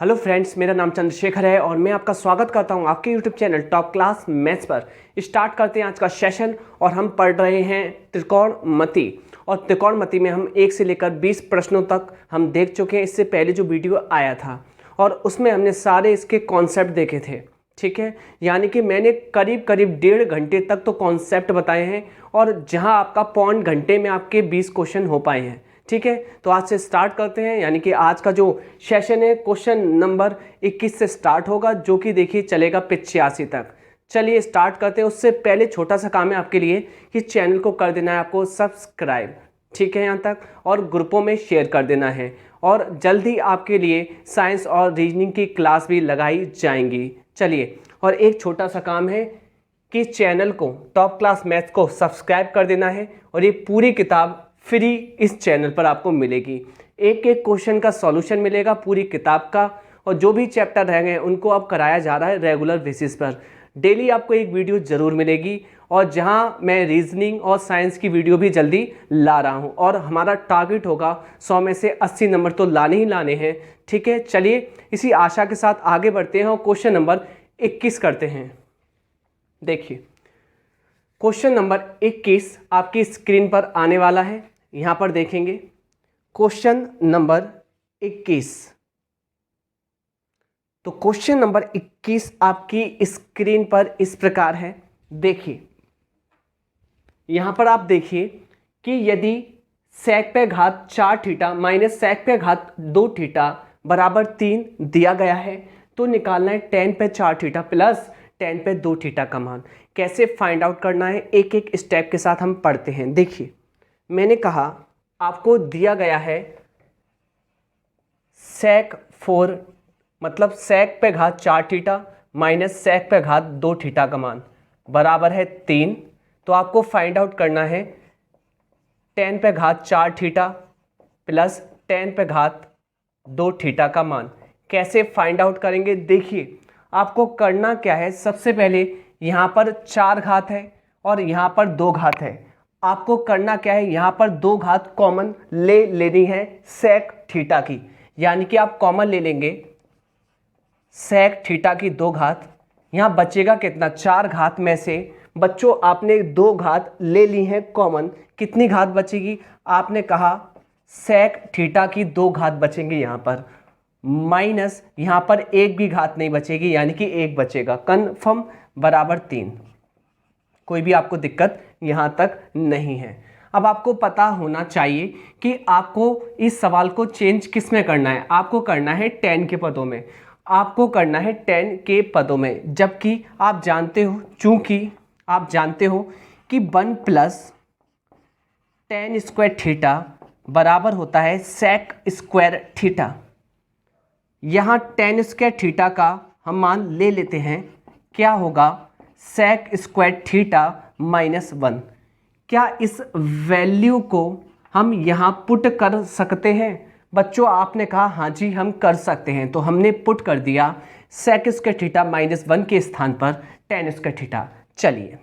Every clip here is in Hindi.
हेलो फ्रेंड्स, मेरा नाम चंद्रशेखर है और मैं आपका स्वागत करता हूं आपके YouTube channel top class maths पर। स्टार्ट करते हैं आज का सेशन और हम पढ़ रहे हैं त्रिकोणमिति। और त्रिकोणमिति में हम 1 से लेकर 20 प्रश्नों तक हम देख चुके हैं। इससे पहले जो वीडियो आया था और उसमें हमने सारे इसके कॉन्सेप्ट देखे थे, ठीक है। यानी कि मैंने करीब करीब 1.5 घंटे तक तो कॉन्सेप्ट बताए हैं और जहाँ आपका पौन घंटे में आपके 20 क्वेश्चन हो पाए हैं, ठीक है। तो आज से स्टार्ट करते हैं। यानी कि आज का जो सेशन है क्वेश्चन नंबर 21 से स्टार्ट होगा, जो कि देखिए चलेगा 85 तक। चलिए स्टार्ट करते हैं। उससे पहले छोटा सा काम है आपके लिए कि चैनल को कर देना है आपको सब्सक्राइब, ठीक है, यहाँ तक, और ग्रुपों में शेयर कर देना है। और जल्दी आपके लिए साइंस और रीजनिंग की क्लास भी लगाई जाएंगी। चलिए, और एक छोटा सा काम है कि चैनल को टॉप क्लास मैथ्स को सब्सक्राइब कर देना है और ये पूरी किताब फ्री इस चैनल पर आपको मिलेगी। एक एक क्वेश्चन का सॉल्यूशन मिलेगा पूरी किताब का, और जो भी चैप्टर रह गए हैं उनको अब कराया जा रहा है रेगुलर बेसिस पर। डेली आपको एक वीडियो ज़रूर मिलेगी और जहां मैं रीजनिंग और साइंस की वीडियो भी जल्दी ला रहा हूं। और हमारा टारगेट होगा 100 में से 80 नंबर तो लाने ही लाने हैं, ठीक है। चलिए इसी आशा के साथ आगे बढ़ते हैं और क्वेश्चन नंबर 21 करते हैं। देखिए क्वेश्चन नंबर 21 आपकी स्क्रीन पर आने वाला है, यहाँ पर देखेंगे। क्वेश्चन नंबर 21, तो क्वेश्चन नंबर 21 आपकी स्क्रीन पर इस प्रकार है। देखिए यहाँ पर आप देखिए कि यदि sec पे घात 4 थीटा माइनस sec पे घात 2 थीटा बराबर 3 दिया गया है, तो निकालना है tan पे 4 थीटा प्लस tan पे 2 थीटा का मान। कैसे फाइंड आउट करना है, एक एक स्टेप के साथ हम पढ़ते हैं। देखिए मैंने कहा आपको दिया गया है sec 4 मतलब sec पे घात 4 थीटा माइनस sec पे घात 2 थीटा का मान बराबर है 3। तो आपको फाइंड आउट करना है tan पे घात 4 थीटा प्लस tan पे घात 2 थीटा का मान। कैसे फाइंड आउट करेंगे, देखिए आपको करना क्या है। सबसे पहले यहाँ पर 4 घात है और यहाँ पर 2 घात है। आपको करना क्या है, यहाँ पर 2 घात कॉमन ले लेनी है sec थीटा की। यानी कि आप कॉमन ले लेंगे sec थीटा की 2 घात। यहाँ बचेगा कितना, 4 घात में से बच्चों आपने 2 घात ले ली है कॉमन। कितनी घात बचेगी, आपने कहा sec थीटा की 2 घात बचेंगे यहाँ पर, माइनस यहाँ पर एक भी घात नहीं बचेगी, यानी कि 1 बचेगा। कन्फर्म बराबर 3। कोई भी आपको दिक्कत यहाँ तक नहीं है। अब आपको पता होना चाहिए कि आपको इस सवाल को चेंज किस में करना है। आपको करना है tan के पदों में, आपको करना है tan के पदों में। जबकि आप जानते हो, चूंकि आप जानते हो कि 1 प्लस tan स्क्वायर थीटा बराबर होता है sec स्क्वायर थीटा। यहाँ tan स्क्वायर थीटा का हम मान ले लेते हैं, क्या होगा sec स्क्वायर थीटा माइनस 1। क्या इस वैल्यू को हम यहाँ पुट कर सकते हैं? बच्चों आपने कहा हाँ जी हम कर सकते हैं, तो हमने पुट कर दिया sec स्क्वायर थीटा माइनस 1 के स्थान पर tan स्क्वायर थीटा। चलिए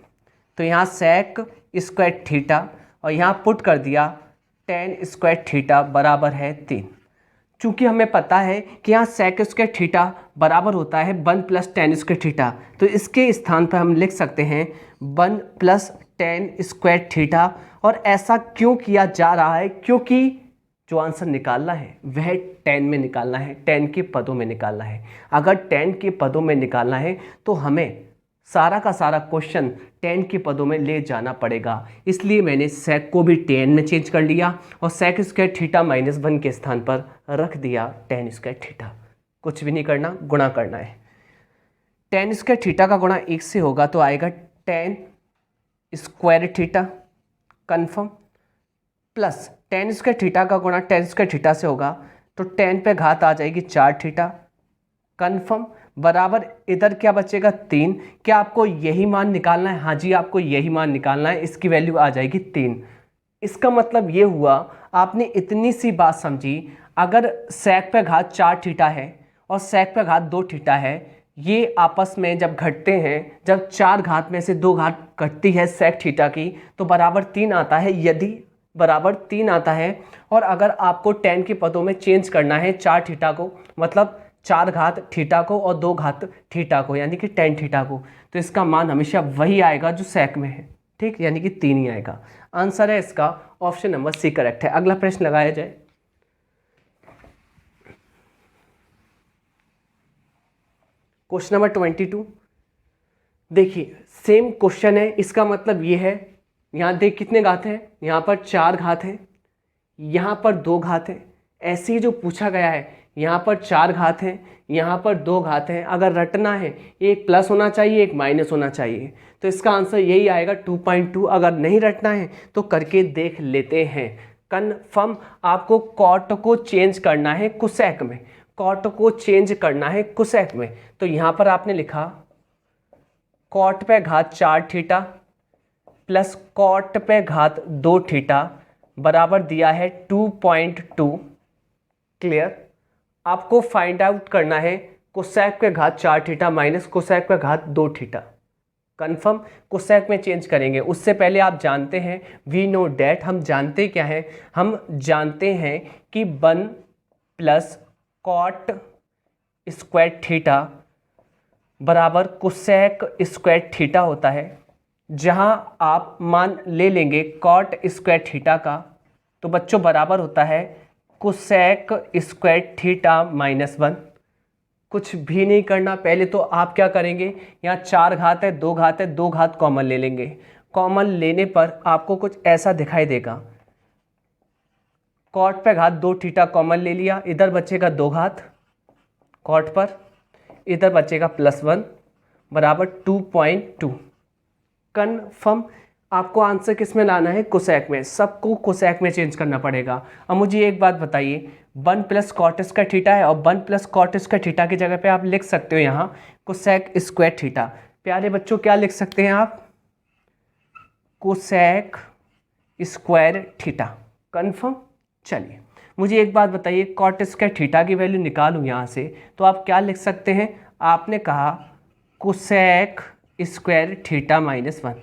तो यहाँ sec स्क्वायर थीटा और यहाँ पुट कर दिया tan स्क्वायर थीटा बराबर है 3। चूँकि हमें पता है कि यहाँ sec स्क्वायर थीटा बराबर होता है 1 प्लस tan स्क्वायर थीटा, तो इसके स्थान पर हम लिख सकते हैं 1 प्लस tan स्क्वायर थीटा। और ऐसा क्यों किया जा रहा है, क्योंकि जो आंसर निकालना है वह tan में निकालना है, tan के पदों में निकालना है। अगर tan के पदों में निकालना है तो हमें सारा का सारा क्वेश्चन tan के पदों में ले जाना पड़ेगा। इसलिए मैंने sec को भी tan में चेंज कर लिया और sec स्क्वायर थीटा माइनस 1 के स्थान पर रख दिया tan स्क्वायर थीटा। कुछ भी नहीं करना, गुणा करना है। tan स्क्वायर थीटा का गुणा 1 से होगा तो आएगा tan square theta, confirm, plus tan square theta का गुणा tan स्क्वायर थीटा से होगा तो tan पे घात आ जाएगी 4 थीटा, कन्फर्म, बराबर इधर क्या बचेगा 3। क्या आपको यही मान निकालना है? हाँ जी आपको यही मान निकालना है। इसकी वैल्यू आ जाएगी 3। इसका मतलब ये हुआ, आपने इतनी सी बात समझी, अगर sec पे घात 4 थीटा है और sec पे घात 2 थीटा है, ये आपस में जब घटते हैं, जब 4 घात में से 2 घात घटती है sec थीटा की, तो बराबर 3 आता है। यदि बराबर 3 आता है और अगर आपको tan के पदों में चेंज करना है 4 थीटा को, मतलब 4 घात थीटा को और 2 घात थीटा को, यानी कि टेन थीटा को, तो इसका मान हमेशा वही आएगा जो सेक में है, ठीक, यानी कि 3 ही आएगा। आंसर है इसका ऑप्शन नंबर सी करेक्ट है। अगला प्रश्न लगाया जाए। Question number 22। देखिए सेम क्वेश्चन है, इसका मतलब ये है, यहाँ देख कितने घात हैं, यहाँ पर 4 घात हैं, यहाँ पर 2 घात हैं। ऐसे ही जो पूछा गया है, यहाँ पर 4 घात हैं, यहाँ पर 2 घात हैं। अगर रटना है, एक प्लस होना चाहिए, एक माइनस होना चाहिए, तो इसका आंसर यही आएगा 2.2। अगर नहीं रटना है तो करके देख लेते हैं। कन्फर्म आपको कॉट को चेंज करना है कोसेक में, कॉट को चेंज करना है कोसेक में। तो यहाँ पर आपने लिखा कॉट पे घात 4 थीटा प्लस कॉट पे घात 2 थीटा बराबर दिया है 2.2। क्लियर। आपको फाइंड आउट करना है कोसेक पे घात 4 थीटा माइनस कोसेक पे घात 2 थीटा। कन्फर्म कोसेक में चेंज करेंगे। उससे पहले आप जानते हैं, वी नो डैट, हम जानते क्या है, हम जानते हैं कि 1 प्लस कॉट स्क्वायर थीटा बराबर कोसेक स्क्वायर थीटा होता है। जहां आप मान ले लेंगे कॉट स्क्वायर थीटा का, तो बच्चों बराबर होता है कोसेक स्क्वायर थीटा माइनस 1। कुछ भी नहीं करना, पहले तो आप क्या करेंगे, यहाँ 4 घात है, 2 घात है, 2 घात कॉमन ले लेंगे। कॉमन लेने पर आपको कुछ ऐसा दिखाई देगा, कॉट पे घात 2 थीटा कॉमन ले लिया, इधर बचेगा 2 घात कॉट पर, इधर बचेगा +1 बराबर 2.2। कन्फर्म। आपको आंसर किस में लाना है, कोसेक में। सबको कोसेक में चेंज करना पड़ेगा। अब मुझे एक बात बताइए, 1 प्लस कॉट स्क्वायर थीटा है और 1 प्लस कॉट स्क्वायर थीटा की जगह पे आप लिख सकते हो यहाँ कोसेक स्क्वायर थीटा। प्यारे बच्चों क्या लिख सकते हैं आप, कोसेक स्क्वायर थीटा। कन्फर्म। चलिए मुझे एक बात बताइए, कॉट स्क्वायर थीटा की वैल्यू निकालूं यहाँ से, तो आप क्या लिख सकते हैं, आपने कहा cosec square theta minus 1।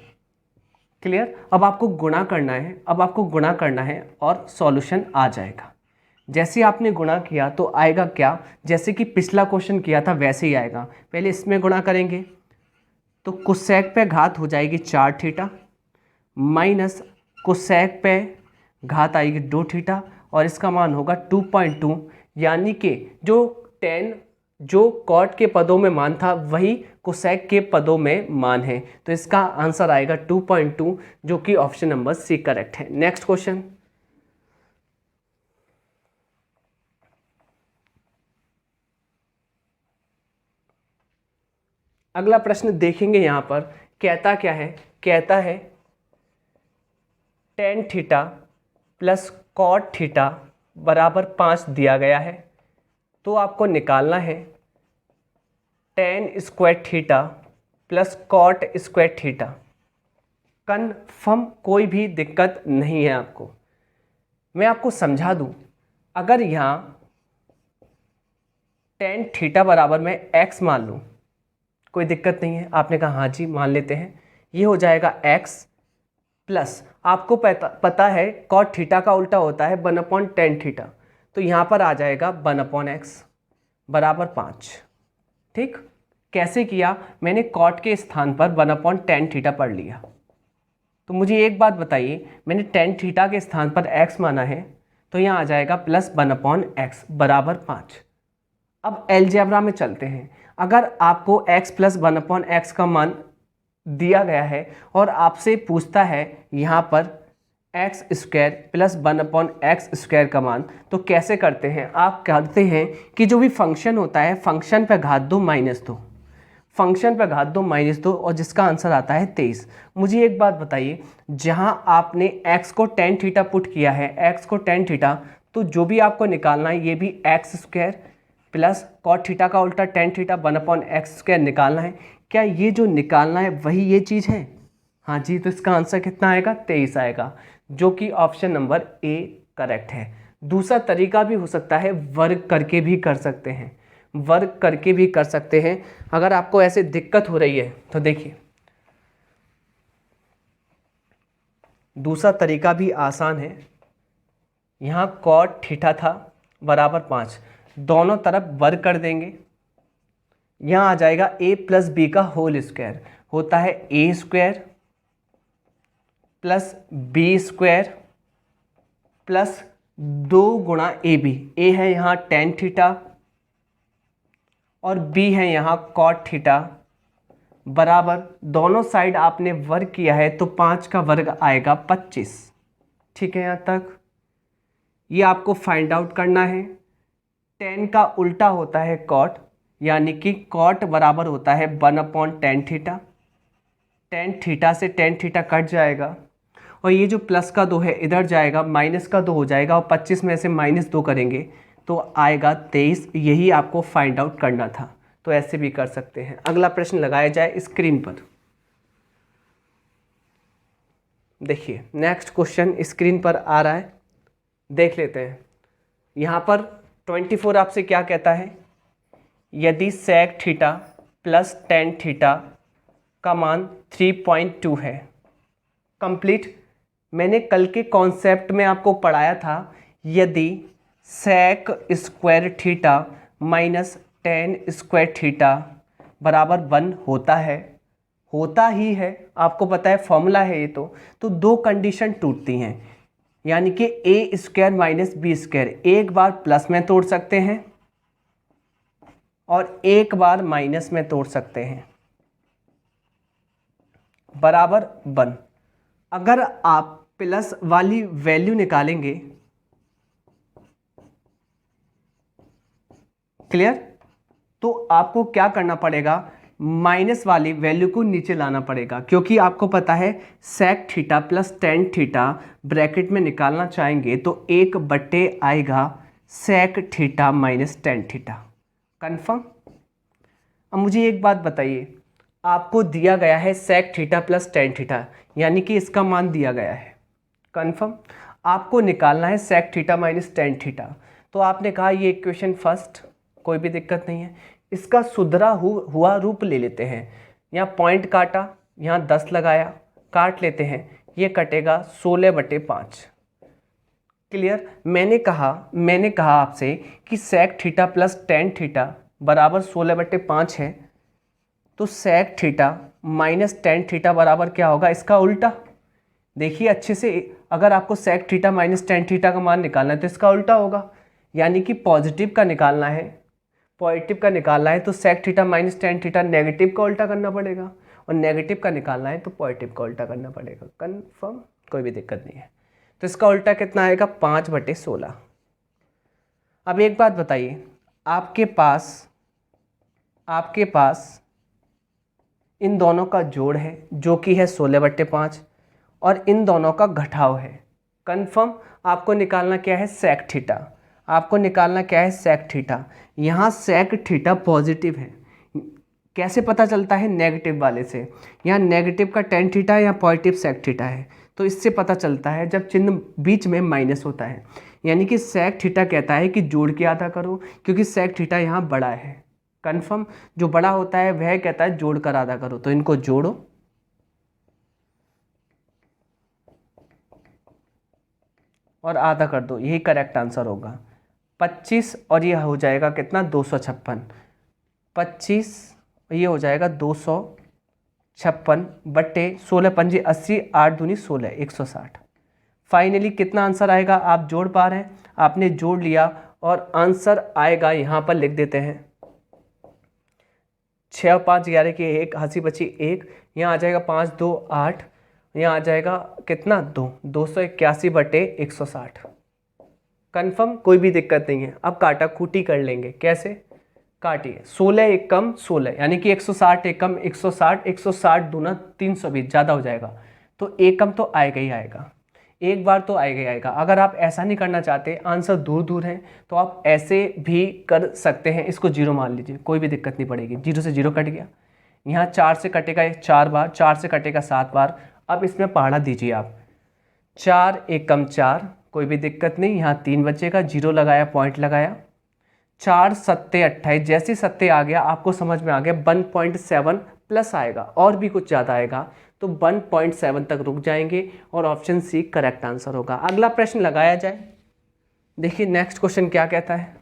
Clear. अब आपको गुणा करना है, अब आपको गुणा करना है और सॉल्यूशन आ जाएगा। जैसे आपने गुणा किया तो आएगा क्या, जैसे कि पिछला क्वेश्चन किया था वैसे ही आएगा। पहले इसमें गुणा करेंगे तो कोसेक पे घात हो जाएगी 4 थीटा माइनस कोसेक पे घात आएगी 2 थीटा और इसका मान होगा 2.2, यानी कि जो 10 जो कॉट के पदों में मान था वही कोसेक के पदों में मान है। तो इसका आंसर आएगा 2.2, जो कि ऑप्शन नंबर सी करेक्ट है। Next question. अगला प्रश्न देखेंगे, यहाँ पर कहता क्या है, कहता है tan theta plus cot theta बराबर 5 दिया गया है। तो आपको निकालना है tan square theta plus cot square theta. Confirm, कोई भी दिक्कत नहीं है आपको। मैं आपको समझा दूं, अगर यहाँ tan थीटा बराबर मैं x मान लूँ, कोई दिक्कत नहीं है। आपने कहा हाँ जी मान लेते हैं, ये हो जाएगा x प्लस, आपको पता है कॉट थीटा का उल्टा होता है 1/tan थीटा, तो यहाँ पर आ जाएगा 1/x बराबर 5। ठीक, कैसे किया, मैंने कॉट के स्थान पर 1/tan थीटा पढ़ लिया। तो मुझे एक बात बताइए, मैंने tan थीटा के स्थान पर x माना है, तो यहाँ आ जाएगा प्लस 1/x बराबर 5। अब अलजेब्रा में चलते हैं। अगर आपको x प्लस 1/x का मान दिया गया है और आपसे पूछता है यहाँ पर x square plus 1/x square का मान, तो कैसे करते हैं, आप करते हैं कि जो भी फंक्शन होता है फंक्शन पे घात 2 माइनस 2, फंक्शन पे घात 2 माइनस 2, और जिसका आंसर आता है 23। मुझे एक बात बताइए, जहाँ आपने x को tan थीटा पुट किया है, x को tan थीटा, तो जो भी आपको निकालना है ये भी X square plus cot theta का उल्टा tan थीटा 1/x स्क्वायर निकालना है। क्या ये जो निकालना है वही ये चीज़ है? हाँ जी, तो इसका आंसर कितना आएगा, 23 आएगा, जो कि ऑप्शन नंबर ए करेक्ट है। दूसरा तरीका भी हो सकता है, वर्ग करके भी कर सकते हैं, वर्ग करके भी कर सकते हैं। अगर आपको ऐसे दिक्कत हो रही है तो देखिए, दूसरा तरीका भी आसान है। यहाँ कॉट थीटा था बराबर 5, दोनों तरफ वर्ग कर देंगे। यहाँ आ जाएगा a प्लस बी का होल स्क्वायर होता है a square plus B square plus 2 गुणा ए बी। ए है यहाँ टेन थीटा और बी है यहाँ कॉट थीटा बराबर, दोनों साइड आपने वर्ग किया है तो 5 का वर्ग आएगा 25। ठीक है, यहाँ तक ये आपको फाइंड आउट करना है। टेन का उल्टा होता है कॉट, यानी कि कॉट बराबर होता है 1/tan थीटा। टेन थीटा से टेन थीटा कट जाएगा और ये जो प्लस का 2 है इधर जाएगा, माइनस का 2 हो जाएगा और 25 में से -2 करेंगे तो आएगा 23। यही आपको फाइंड आउट करना था, तो ऐसे भी कर सकते हैं। अगला प्रश्न लगाया जाए स्क्रीन पर। देखिए नेक्स्ट क्वेश्चन स्क्रीन पर आ रहा है, देख लेते हैं। यहाँ पर 24 आपसे क्या कहता है, यदि sec theta plus tan theta का मान 3.2 है। कंप्लीट मैंने कल के कॉन्सेप्ट में आपको पढ़ाया था, यदि sec square theta minus tan square theta बराबर 1 होता है, होता ही है, आपको पता है फॉर्मूला है ये। तो दो कंडीशन टूटती हैं, यानी कि ए स्क्वायर माइनस बी स्क्वायर एक बार प्लस में तोड़ सकते हैं और एक बार माइनस में तोड़ सकते हैं, बराबर 1। अगर आप प्लस वाली वैल्यू निकालेंगे, क्लियर, तो आपको क्या करना पड़ेगा, माइनस वाली वैल्यू को नीचे लाना पड़ेगा, क्योंकि आपको पता है sec theta plus tan theta bracket में निकालना चाहेंगे तो 1/, आएगा sec theta minus tan theta. Confirm. अब मुझे एक बात बताइए, आपको दिया गया है sec theta plus tan theta, यानी कि इसका मान दिया गया है। कन्फर्म। आपको निकालना है sec theta minus tan theta, तो आपने कहा ये इक्वेशन फर्स्ट, कोई भी दिक्कत नहीं है। इसका सुधरा हुआ रूप ले लेते हैं। यहाँ पॉइंट काटा, यहाँ 10 लगाया, काट लेते हैं, ये कटेगा 16/5। क्लियर। मैंने कहा आपसे कि sec theta plus tan theta बराबर 16/5 है, तो sec theta minus tan theta बराबर क्या होगा, इसका उल्टा। देखिए अच्छे से, अगर आपको sec theta minus tan theta का मान निकालना है तो इसका उल्टा होगा, यानी कि पॉजिटिव का निकालना है, पॉजिटिव का निकालना है तो sec theta minus tan theta negative का उल्टा करना पड़ेगा, और नेगेटिव का निकालना है तो पॉजिटिव का उल्टा करना पड़ेगा। कन्फर्म, कोई भी दिक्कत नहीं है। तो इसका उल्टा कितना आएगा, 5/16। अब एक बात बताइए, आपके पास इन दोनों का जोड़ है जो कि है 16/5 और इन दोनों का घटाव है। कन्फर्म। आपको निकालना क्या है, sec थीटा। आपको निकालना क्या है, sec थीटा। यहाँ sec थीटा पॉजिटिव है, कैसे पता चलता है, नेगेटिव वाले से। यहाँ नेगेटिव का tan थीटा है, यहाँ पॉजिटिव sec थीटा है, तो इससे पता चलता है जब चिन्ह बीच में माइनस होता है, यानी कि sec थीटा कहता है कि जोड़ के आधा करो, क्योंकि sec थीटा यहाँ बड़ा है। कन्फर्म। जो बड़ा होता है वह कहता है जोड़ कर आधा करो, तो इनको जोड़ो और आधा कर दो, यही करेक्ट आंसर होगा। 25 और ये हो जाएगा कितना, 256। 25 ये हो जाएगा 256 बट्टे 16×5 80, 8 दूनी 16, 160। फाइनली कितना आंसर आएगा, आप जोड़ पा रहे हैं, आपने जोड़ लिया और आंसर आएगा, यहाँ पर लिख देते हैं 6 और 5 11 की 1, हंसी बची 1, यहाँ आ जाएगा 5 2 8, यहाँ आ जाएगा कितना, 281/160। कन्फर्म, कोई भी दिक्कत नहीं है। अब काटा कूटी कर लेंगे, कैसे काटिए, 16 एक कम 16, यानी कि 160 एक कम 160, 160 दूना 320, ज़्यादा हो जाएगा, तो एक कम तो आएगा ही आएगा, एक बार तो आएगा ही आएगा। अगर आप ऐसा नहीं करना चाहते, आंसर दूर दूर है, तो आप ऐसे भी कर सकते हैं, इसको 0 मान लीजिए, कोई भी दिक्कत नहीं पड़ेगी। 0 से 0 कट गया, यहाँ 4 से कटेगा 4 बार, 4 से कटेगा 7 बार। अब इसमें पहाड़ा दीजिए आप, 4 एक कम 4, कोई भी दिक्कत नहीं, यहाँ 3 बचेगा, 0 लगाया, पॉइंट लगाया, 4 सत्ते 28, जैसे सत्ते आ गया आपको समझ में आ गया 1.7 प्लस आएगा और भी कुछ ज़्यादा आएगा, तो 1.7 तक रुक जाएंगे और ऑप्शन सी करेक्ट आंसर होगा। अगला प्रश्न लगाया जाए। देखिए नेक्स्ट क्वेश्चन क्या कहता है,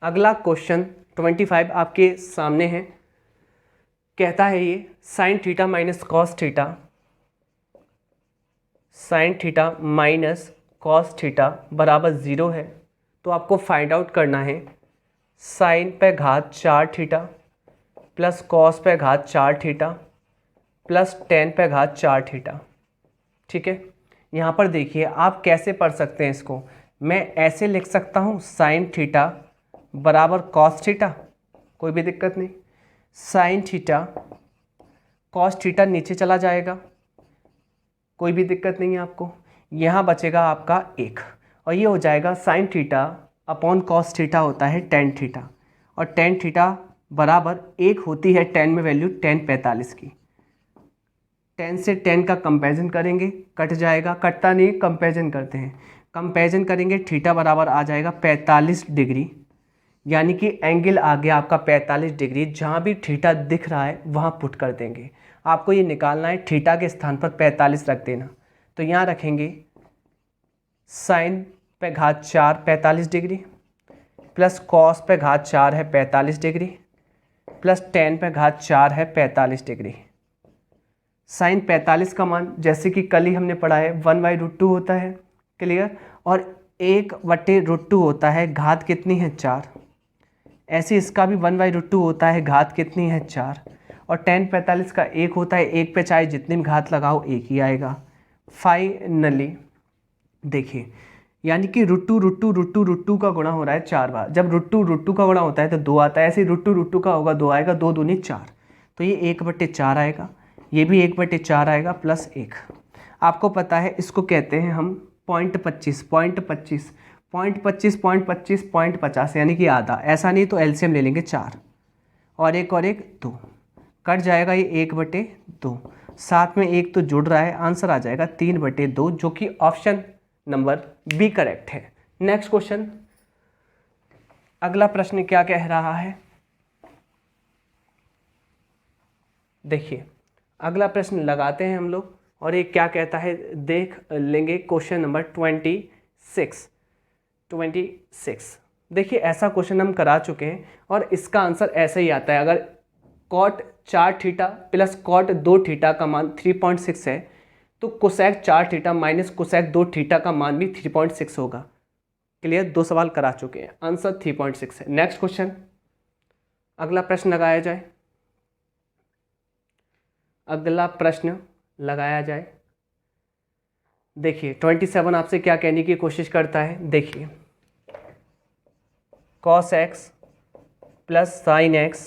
अगला क्वेश्चन 25 आपके सामने है। कहता है ये sine theta minus cos theta, sine theta minus cos theta बराबर 0 है। तो आपको फाइंड आउट करना है साइन पे घात 4 थीटा प्लस कॉस पे घात 4 थीटा प्लस टेन पे घात 4 थीटा। ठीक है, यहाँ पर देखिए आप कैसे पढ़ सकते हैं इसको। मैं ऐसे लिख सकता हूँ साइन थीटा बराबर कॉस थीटा, कोई भी दिक्कत नहीं। साइन थीटा कॉस थीटा नीचे चला जाएगा, कोई भी दिक्कत नहीं है आपको। यहाँ बचेगा आपका 1 और ये हो जाएगा sine theta upon cos theta होता है टेन थीटा, और टेन थीटा बराबर 1 होती है टेन में वैल्यू 10/45 की। 10 से 10 का कंपैरिजन करेंगे, कट जाएगा, कटता नहीं, कंपैरिजन करते हैं। कंपैरिजन करेंगे थीटा बराबर आ जाएगा 45 डिग्री, यानी कि एंगल आ गया आपका 45 डिग्री। जहाँ भी थीटा दिख रहा है वहाँ पुट कर देंगे। आपको ये निकालना है, थीटा के स्थान पर 45 रख देना। तो यहाँ रखेंगे साइन पे घात 4 45 डिग्री प्लस कॉस पे घात 4 है 45 डिग्री प्लस टेन पे घात 4 है 45 डिग्री। साइन 45 का मान जैसे कि कल ही हमने पढ़ा है 1/√2 होता है, क्लियर, और 1/√2 होता है, घात कितनी है 4। ऐसे इसका भी 1/√2 होता है, घात कितनी है 4, और टेन 45 का 1 होता है, 1 पे चाहे जितनी भी घात लगाओ 1 ही आएगा। फाइनली देखिए, यानी कि √2 का गुणा हो रहा है 4 बार। जब √2 का गुणा होता है तो 2 आता है, ऐसे √2 का होगा 2 आएगा, 2 दूनी 4, तो ये 1/4 आएगा, ये भी 1/4 आएगा प्लस 1। आपको पता है इसको कहते हैं हम 0.25 यानी कि आधा। ऐसा नहीं तो एलसीएम ले लेंगे 4 और 2 कट जाएगा, ये 1/2, साथ में 1 तो जुड़ रहा है, आंसर आ जाएगा 3/2, जो कि ऑप्शन नंबर बी करेक्ट है। नेक्स्ट क्वेश्चन, अगला प्रश्न क्या कह रहा है, देखिए अगला प्रश्न लगाते हैं हम लोग, और ये क्या कहता है देख लेंगे। Question number 26। देखिए ऐसा क्वेश्चन हम करा चुके हैं और इसका आंसर ऐसे ही आता है। अगर cot 4 theta plus cot 2 theta का मान 3.6 है तो cosec 4 theta minus cosec 2 theta का मान भी 3.6 होगा। क्लियर, 2 सवाल करा चुके हैं, आंसर 3.6 है। नेक्स्ट क्वेश्चन, अगला प्रश्न लगाया जाए। अगला प्रश्न लगाया जाए। देखिए 27 आपसे क्या कहने की कोशिश करता है, देखिए cos x plus sign x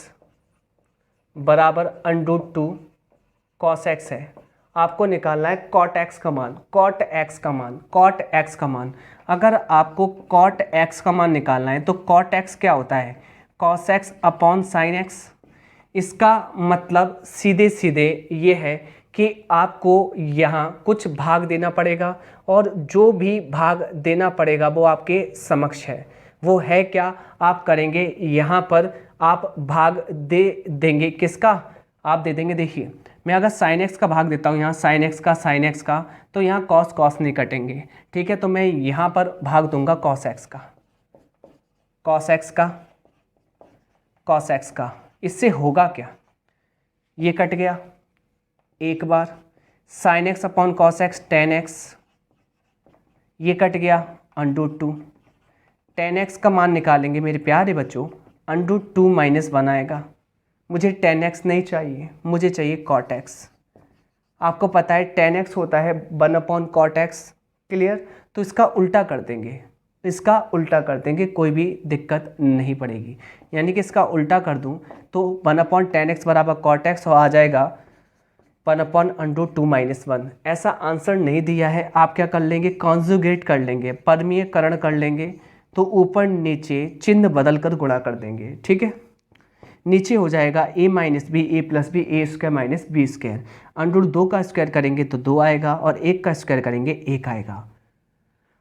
बराबर √2 cos x है। आपको निकालना है cot x का मान, cot x का मान। अगर आपको cot x का मान निकालना है तो cot x क्या होता है, cos x upon sine x। इसका मतलब सीधे सीधे ये है कि आपको यहाँ कुछ भाग देना पड़ेगा, और जो भी भाग देना पड़ेगा वो आपके समक्ष है। वो है क्या, आप करेंगे यहाँ पर आप भाग दे देंगे, किसका आप दे देंगे। देखिए मैं अगर साइन एक्स का भाग देता हूँ, यहाँ साइन एक्स का, तो यहाँ कॉस नहीं कटेंगे, ठीक है। तो मैं यहाँ पर भाग दूंगा कॉस एक्स का। इससे होगा क्या, ये कट गया एक बार, sine x upon cos x tan x, ये कट गया √2। टेन एक्स का मान निकालेंगे मेरे प्यारे बच्चों, √2 - 1 आएगा। मुझे टेन एक्स नहीं चाहिए, मुझे चाहिए कॉट एक्स। आपको पता है टेन एक्स होता है 1/cot x, क्लियर। तो इसका उल्टा कर देंगे, कोई भी दिक्कत नहीं पड़ेगी। यानी कि इसका उल्टा कर दूं तो 1/10 x बराबर cot x और आ जाएगा 1/√2 - 1। ऐसा आंसर नहीं दिया है, आप क्या कर लेंगे, कॉन्जुगेट कर लेंगे, परमीयकरण कर लेंगे। तो ऊपर नीचे चिन्ह बदल कर गुणा कर देंगे, ठीक है। नीचे हो जाएगा a - b a + b a² - b²। √2 का स्क्वायर करेंगे तो 2 आएगा, और 1 का स्क्वायर करेंगे 1 आएगा,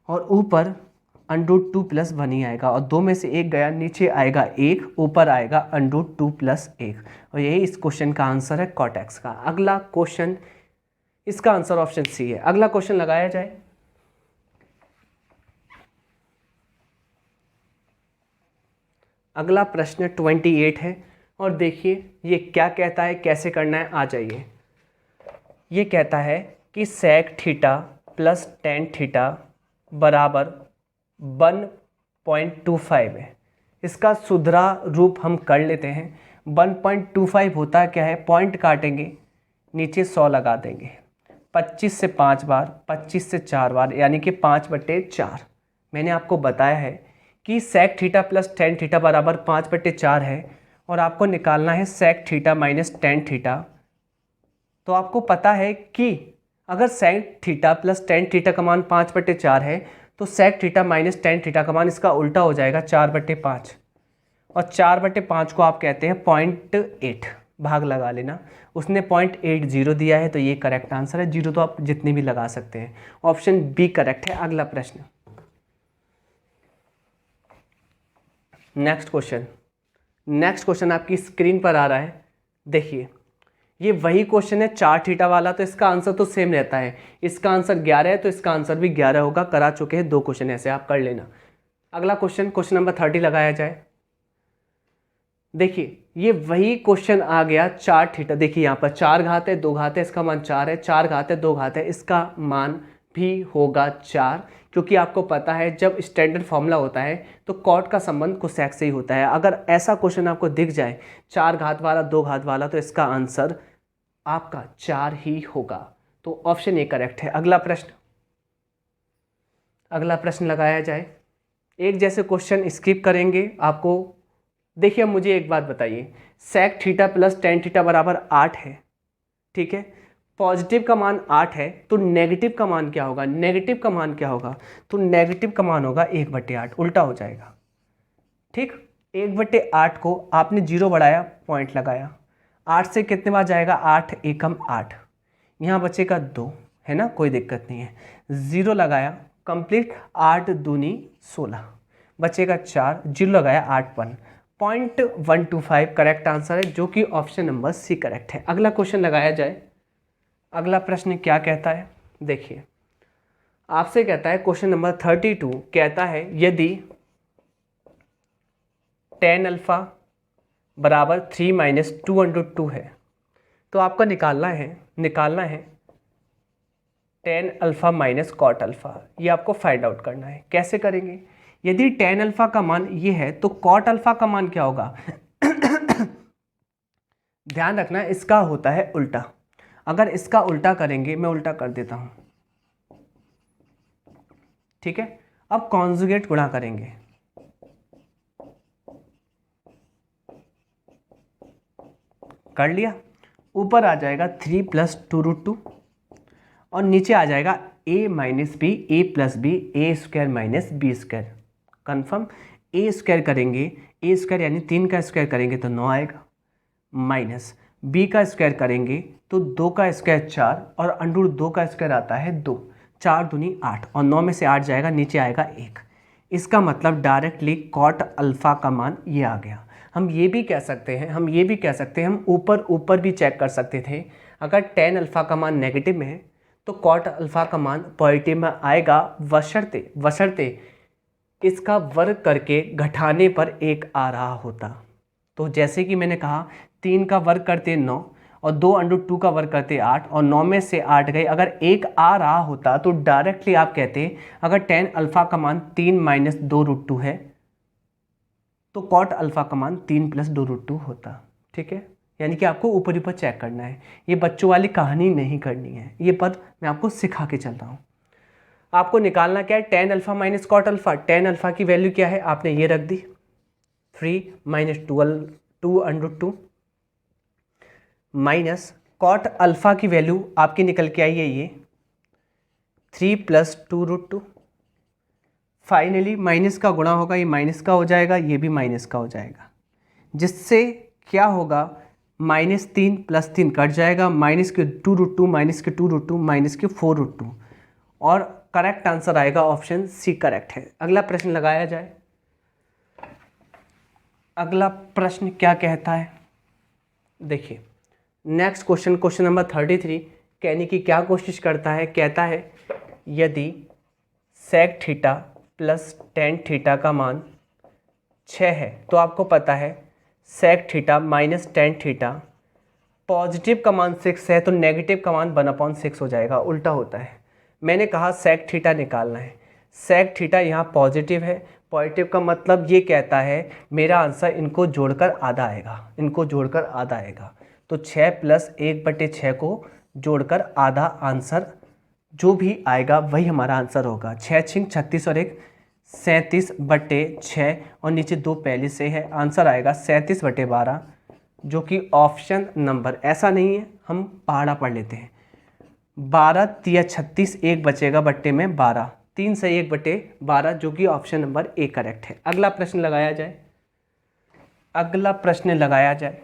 और ऊपर √2 + 1 ही आएगा, और 2 में से 1 गया, नीचे आएगा 1, ऊपर आएगा √2 + 1, और यही इस क्वेश्चन का आंसर है cot x का। अगला क्वेश्चन, इसका आंसर ऑप्शन सी है। अगला क्वेश्चन लगाया जाए। अगला प्रश्न 28 है और देखिए ये क्या कहता है, कैसे करना है, आ जाइए। ये कहता है कि sec theta plus tan theta बराबर 1.25 है। इसका सुधरा रूप हम कर लेते हैं। 1.25 होता क्या है, पॉइंट काटेंगे, नीचे 100 लगा देंगे, 25 से 5 बार, 25 से 4 बार, यानी कि 5/4। मैंने आपको बताया है कि sec theta plus tan theta बराबर 5/4 है और आपको निकालना है sec theta minus tan theta. तो आपको पता है कि अगर sec theta plus tan theta का मान 5/4 है तो sec theta minus tan theta का मान इसका उल्टा हो जाएगा 4/5, और 4/5 को आप कहते हैं 0.8, भाग लगा लेना। उसने 0.80 दिया है तो ये करेक्ट आंसर है। 0 तो आप जितने भी लगा सकते हैं। ऑप्शन बी करेक्ट है। अगला प्रश्न, नेक्स्ट क्वेश्चन आपकी स्क्रीन पर आ रहा है। देखिए ये वही क्वेश्चन है 4 थीटा वाला, तो इसका आंसर तो सेम रहता है। इसका आंसर 11 है तो इसका आंसर भी 11 होगा। करा चुके हैं 2 क्वेश्चन, ऐसे आप कर लेना। अगला क्वेश्चन नंबर 30 लगाया जाए। देखिए ये वही क्वेश्चन आ गया 4 थीटा। देखिए यहाँ पर 4 घात है, 2 घात है, इसका मान 4 है, 4 घात है, 2 घात है, इसका मान भी होगा 4, क्योंकि आपको पता है जब स्टैंडर्ड फॉर्मूला होता है तो कॉट का संबंध कोसेक से ही होता है। अगर ऐसा क्वेश्चन आपको दिख जाए 4 घात वाला, 2 घात वाला, तो इसका आंसर आपका 4 ही होगा। तो ऑप्शन ए करेक्ट है। अगला प्रश्न लगाया जाए। एक जैसे क्वेश्चन स्किप करेंगे आपको। देखिए अब मुझे एक बात बताइए, sec theta plus tan theta बराबर 8 है, ठीक है। पॉजिटिव का मान 8 है तो नेगेटिव का मान क्या होगा, तो नेगेटिव का मान होगा 1/8, उल्टा हो जाएगा, ठीक। 1/8 को आपने 0 बढ़ाया, पॉइंट लगाया, 8 से कितने बार जाएगा, 8 एकम 8, यहाँ बचेगा 2, है ना, कोई दिक्कत नहीं है। 0 लगाया, कंप्लीट, 8 दूनी 16, बचेगा 4, 0 लगाया, 8 0.125 करेक्ट आंसर है, जो कि ऑप्शन नंबर सी करेक्ट है। अगला क्वेश्चन लगाया जाए। अगला प्रश्न क्या कहता है, देखिए आपसे कहता है क्वेश्चन नंबर 32, कहता है यदि tan अल्फा बराबर 3 माइनस 2/2 है तो आपको निकालना है tan alpha minus cot alpha. ये आपको फाइंड आउट करना है। कैसे करेंगे, यदि tan अल्फा का मान ये है तो कॉट अल्फा का मान क्या होगा ध्यान रखना इसका होता है उल्टा। अगर इसका उल्टा करेंगे, मैं उल्टा कर देता हूं, ठीक है। अब कॉन्जुगेट गुणा करेंगे, कर लिया, ऊपर आ जाएगा 3 + 2√2 और नीचे आ जाएगा a minus B, a plus B, A square minus B square. Confirm, A square करेंगे, ए स्क्वायर यानी 3 का स्क्वायर करेंगे तो 9 आएगा, माइनस बी का स्क्वायर करेंगे तो 2 का स्क्वायर 4 और √2 का स्क्वायर आता है 2, 4 दूनी 8 और 9 में से 8 जाएगा, नीचे आएगा 1। इसका मतलब डायरेक्टली कॉट अल्फा का मान ये आ गया। हम ये भी कह सकते हैं, हम ऊपर भी चेक कर सकते थे। अगर tan अल्फा का मान नेगेटिव में है तो कॉट अल्फा का मान पॉजिटिव में आएगा, बशर्ते इसका वर्ग करके घटाने पर 1 आ रहा होता। तो जैसे कि मैंने कहा 3 का वर्ग करते 9 और 2/2 का वर्ग करते 8 और 9 में से 8 गए, अगर 1 आ रहा होता तो डायरेक्टली आप कहते अगर tan अल्फा का मान 3 माइनस 2√2 है तो कॉट अल्फा का मान 3 + 2√2 होता, ठीक है। यानी कि आपको ऊपर चेक करना है, ये बच्चों वाली कहानी नहीं करनी है। ये पद मैं आपको सिखा के चल रहा हूँ। आपको निकालना क्या है, tan alpha minus cot alpha. tan alpha की वैल्यू क्या है, आपने ये रख दी 3 - 2√2 माइनस कॉट अल्फा की वैल्यू आपकी निकल के आई है ये 3 + 2√2। फाइनली माइनस का गुणा होगा, ये माइनस का हो जाएगा, ये भी माइनस का हो जाएगा, जिससे क्या होगा, -3 + 3 कट जाएगा, -2√2 -2√2 और करेक्ट आंसर आएगा ऑप्शन सी करेक्ट है। अगला प्रश्न लगाया जाए। अगला प्रश्न क्या कहता है, देखिए नेक्स्ट क्वेश्चन नंबर 33 कहने की क्या कोशिश करता है, कहता है यदि sec theta plus tan theta का मान 6 है तो आपको पता है sec theta minus tan theta, positive का मान 6 है तो नेगेटिव का मान 1/6 हो जाएगा, उल्टा होता है। मैंने कहा सेक थीटा निकालना है, सेक थीटा यहाँ पॉजिटिव है, पॉजिटिव का मतलब ये कहता है मेरा आंसर इनको जोड़कर आधा आएगा, इनको जोड़कर आधा आएगा। तो 6 + 1/6 को जोड़कर आधा आंसर जो भी आएगा वही हमारा आंसर होगा। 6 × 36 और 1 37/6 और नीचे 2 पहले से है, आंसर आएगा 37/12, जो कि ऑप्शन नंबर, ऐसा नहीं है हम पहाड़ा पढ़ लेते हैं। 12 × 36, 1 बचेगा बट्टे में 12, 3 से 1/12, जो कि ऑप्शन नंबर ए करेक्ट है। अगला प्रश्न लगाया जाए, अगला प्रश्न लगाया जाए।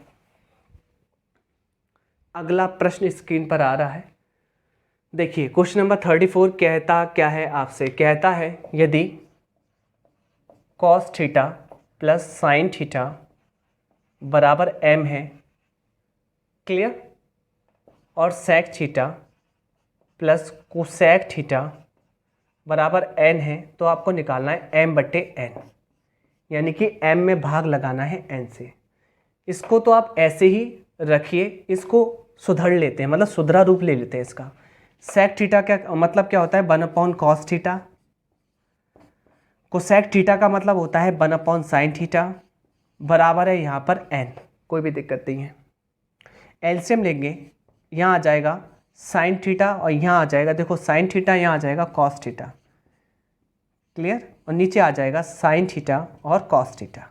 अगला प्रश्न स्क्रीन पर आ रहा है, देखिए क्वेश्चन नंबर 34 कहता क्या है आपसे, कहता है यदि cos theta plus sign theta बराबर m है, क्लियर, और sec theta plus cosec theta बराबर n है, तो आपको निकालना है m/n, यानी कि m में भाग लगाना है n से। इसको तो आप ऐसे ही रखिए, इसको सुधर लेते हैं, मतलब सुधरा रूप ले लेते हैं इसका। सेक थीटा क्या मतलब क्या होता है, 1/cos थीटा, कोसेक थीटा का मतलब होता है 1/sin थीटा, बराबर है यहाँ पर n, कोई भी दिक्कत नहीं है। एलसीएम लेंगे, यहाँ आ जाएगा साइन थीटा और यहाँ आ जाएगा, देखो साइन थीटा, यहाँ आ जाएगा कॉस थीटा, क्लियर, और नीचे आ जाएगा साइन थीटा और कॉस थीटा,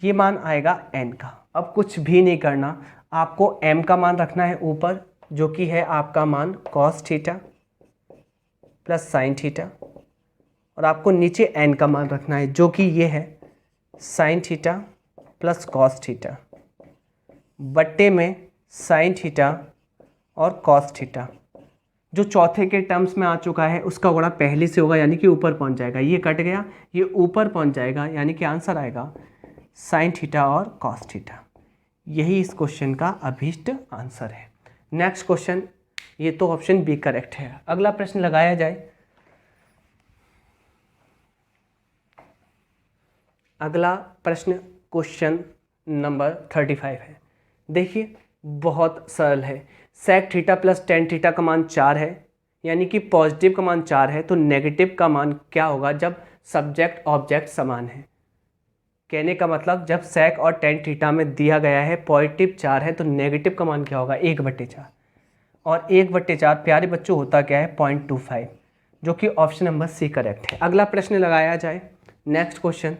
ये मान आएगा n का। अब कुछ भी नहीं करना, आपको m का मान रखना है ऊपर, जो कि है आपका मान cos theta plus sine theta, और आपको नीचे n का मान रखना है, जो कि ये है sine theta plus cos theta बट्टे में साइन थीटा और कॉस थीटा। जो चौथे के टर्म्स में आ चुका है उसका गुणा पहले से होगा, यानी कि ऊपर पहुंच जाएगा, ये कट गया, ये ऊपर पहुंच जाएगा, यानी कि आंसर आएगा साइन थीटा और कॉस थीटा। यही इस क्वेश्चन का अभीष्ट आंसर है। नेक्स्ट क्वेश्चन, ये तो ऑप्शन बी करेक्ट है। अगला प्रश्न लगाया जाए, अगला प्रश्न क्वेश्चन नंबर 35 है। देखिए बहुत सरल है, sec theta plus tan theta का मान 4 है, यानी कि पॉजिटिव का मान 4 है, तो नेगेटिव का मान क्या होगा जब सब्जेक्ट ऑब्जेक्ट समान है। कहने का मतलब जब सेक और टेन थीटा में दिया गया है पॉजिटिव 4 है, तो नेगेटिव का मान क्या होगा 1/4, और 1/4 प्यारे बच्चों होता क्या है 0.25, जो कि ऑप्शन नंबर सी करेक्ट है। अगला प्रश्न लगाया जाए, नेक्स्ट क्वेश्चन।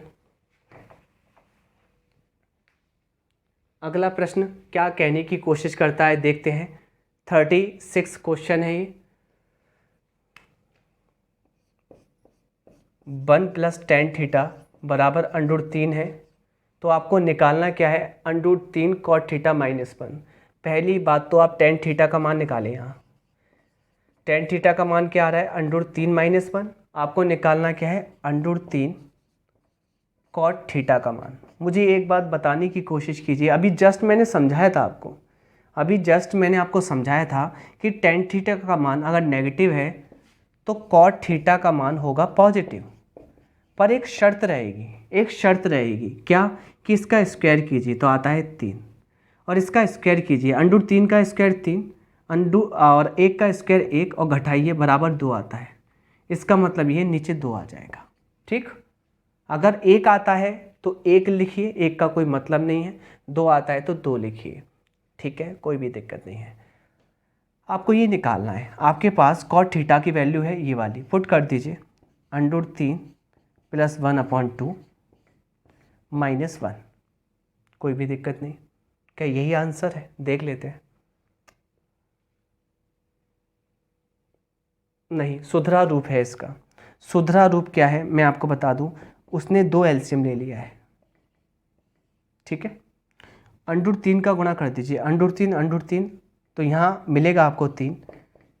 अगला प्रश्न क्या कहने की कोशिश करता है देखते हैं। 36 क्वेश्चन है ये। 1 + tan थीटा बराबर √3 है, तो आपको निकालना क्या है √3 cot थीटा -1। पहली बात तो आप tan थीटा का मान निकालें, यहाँ tan थीटा का मान क्या आ रहा है √3 - 1, आपको निकालना क्या है √3 cot थीटा का मान। मुझे एक बात बताने की कोशिश कीजिए, अभी जस्ट मैंने समझाया था आपको, अभी जस्ट मैंने आपको समझाया था कि tan थीटा का मान अगर नेगेटिव है तो cot थीटा का मान होगा पॉजिटिव, पर एक शर्त रहेगी, एक शर्त रहेगी क्या, कि इसका स्क्वायर कीजिए तो आता है 3, और इसका स्क्वायर कीजिए √3 का स्क्वायर 3 और 1 का स्क्वायर 1 और घटाइए बराबर 2 आता है। इसका मतलब ये नीचे 2 आ जाएगा, ठीक। अगर 1 आता है तो 1 लिखिए, 1 का कोई मतलब नहीं है, 2 आता है तो 2 लिखिए, ठीक है, कोई भी दिक्कत नहीं है। आपको ये निकालना है, आपके पास cot थीटा की वैल्यू है ये वाली, पुट कर दीजिए √3 + 1/2 -1, कोई भी दिक्कत नहीं। क्या यही आंसर है, देख लेते हैं। नहीं, सुधरा रूप है इसका। सुधरा रूप क्या है मैं आपको बता दूं, उसने 2 एलसीएम ले लिया है, ठीक है। √3 का गुणा कर दीजिए, √3 तो यहाँ मिलेगा आपको 3,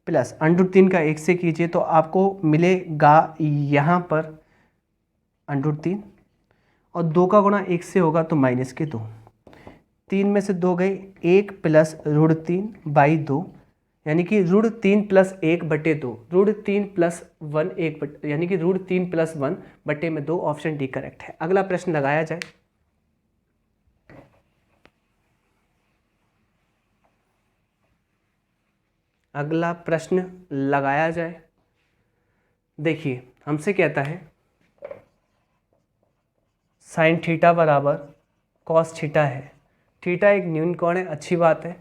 प्लस √3 का 1 से कीजिए तो आपको मिलेगा यहाँ पर √3, और 2 का गुणा 1 से होगा तो -2, 3 में से 2 गए, 1 + √3/2, यानी कि √3+1/2, √3+1 1 बटे, यानी कि √3+1/2। ऑप्शन डी करेक्ट है। अगला प्रश्न लगाया जाए। अगला प्रश्न लगाया जाए। देखिए हमसे कहता है साइन थीटा बराबर कॉस थीटा है। थीटा एक न्यून कोण है, अच्छी बात है,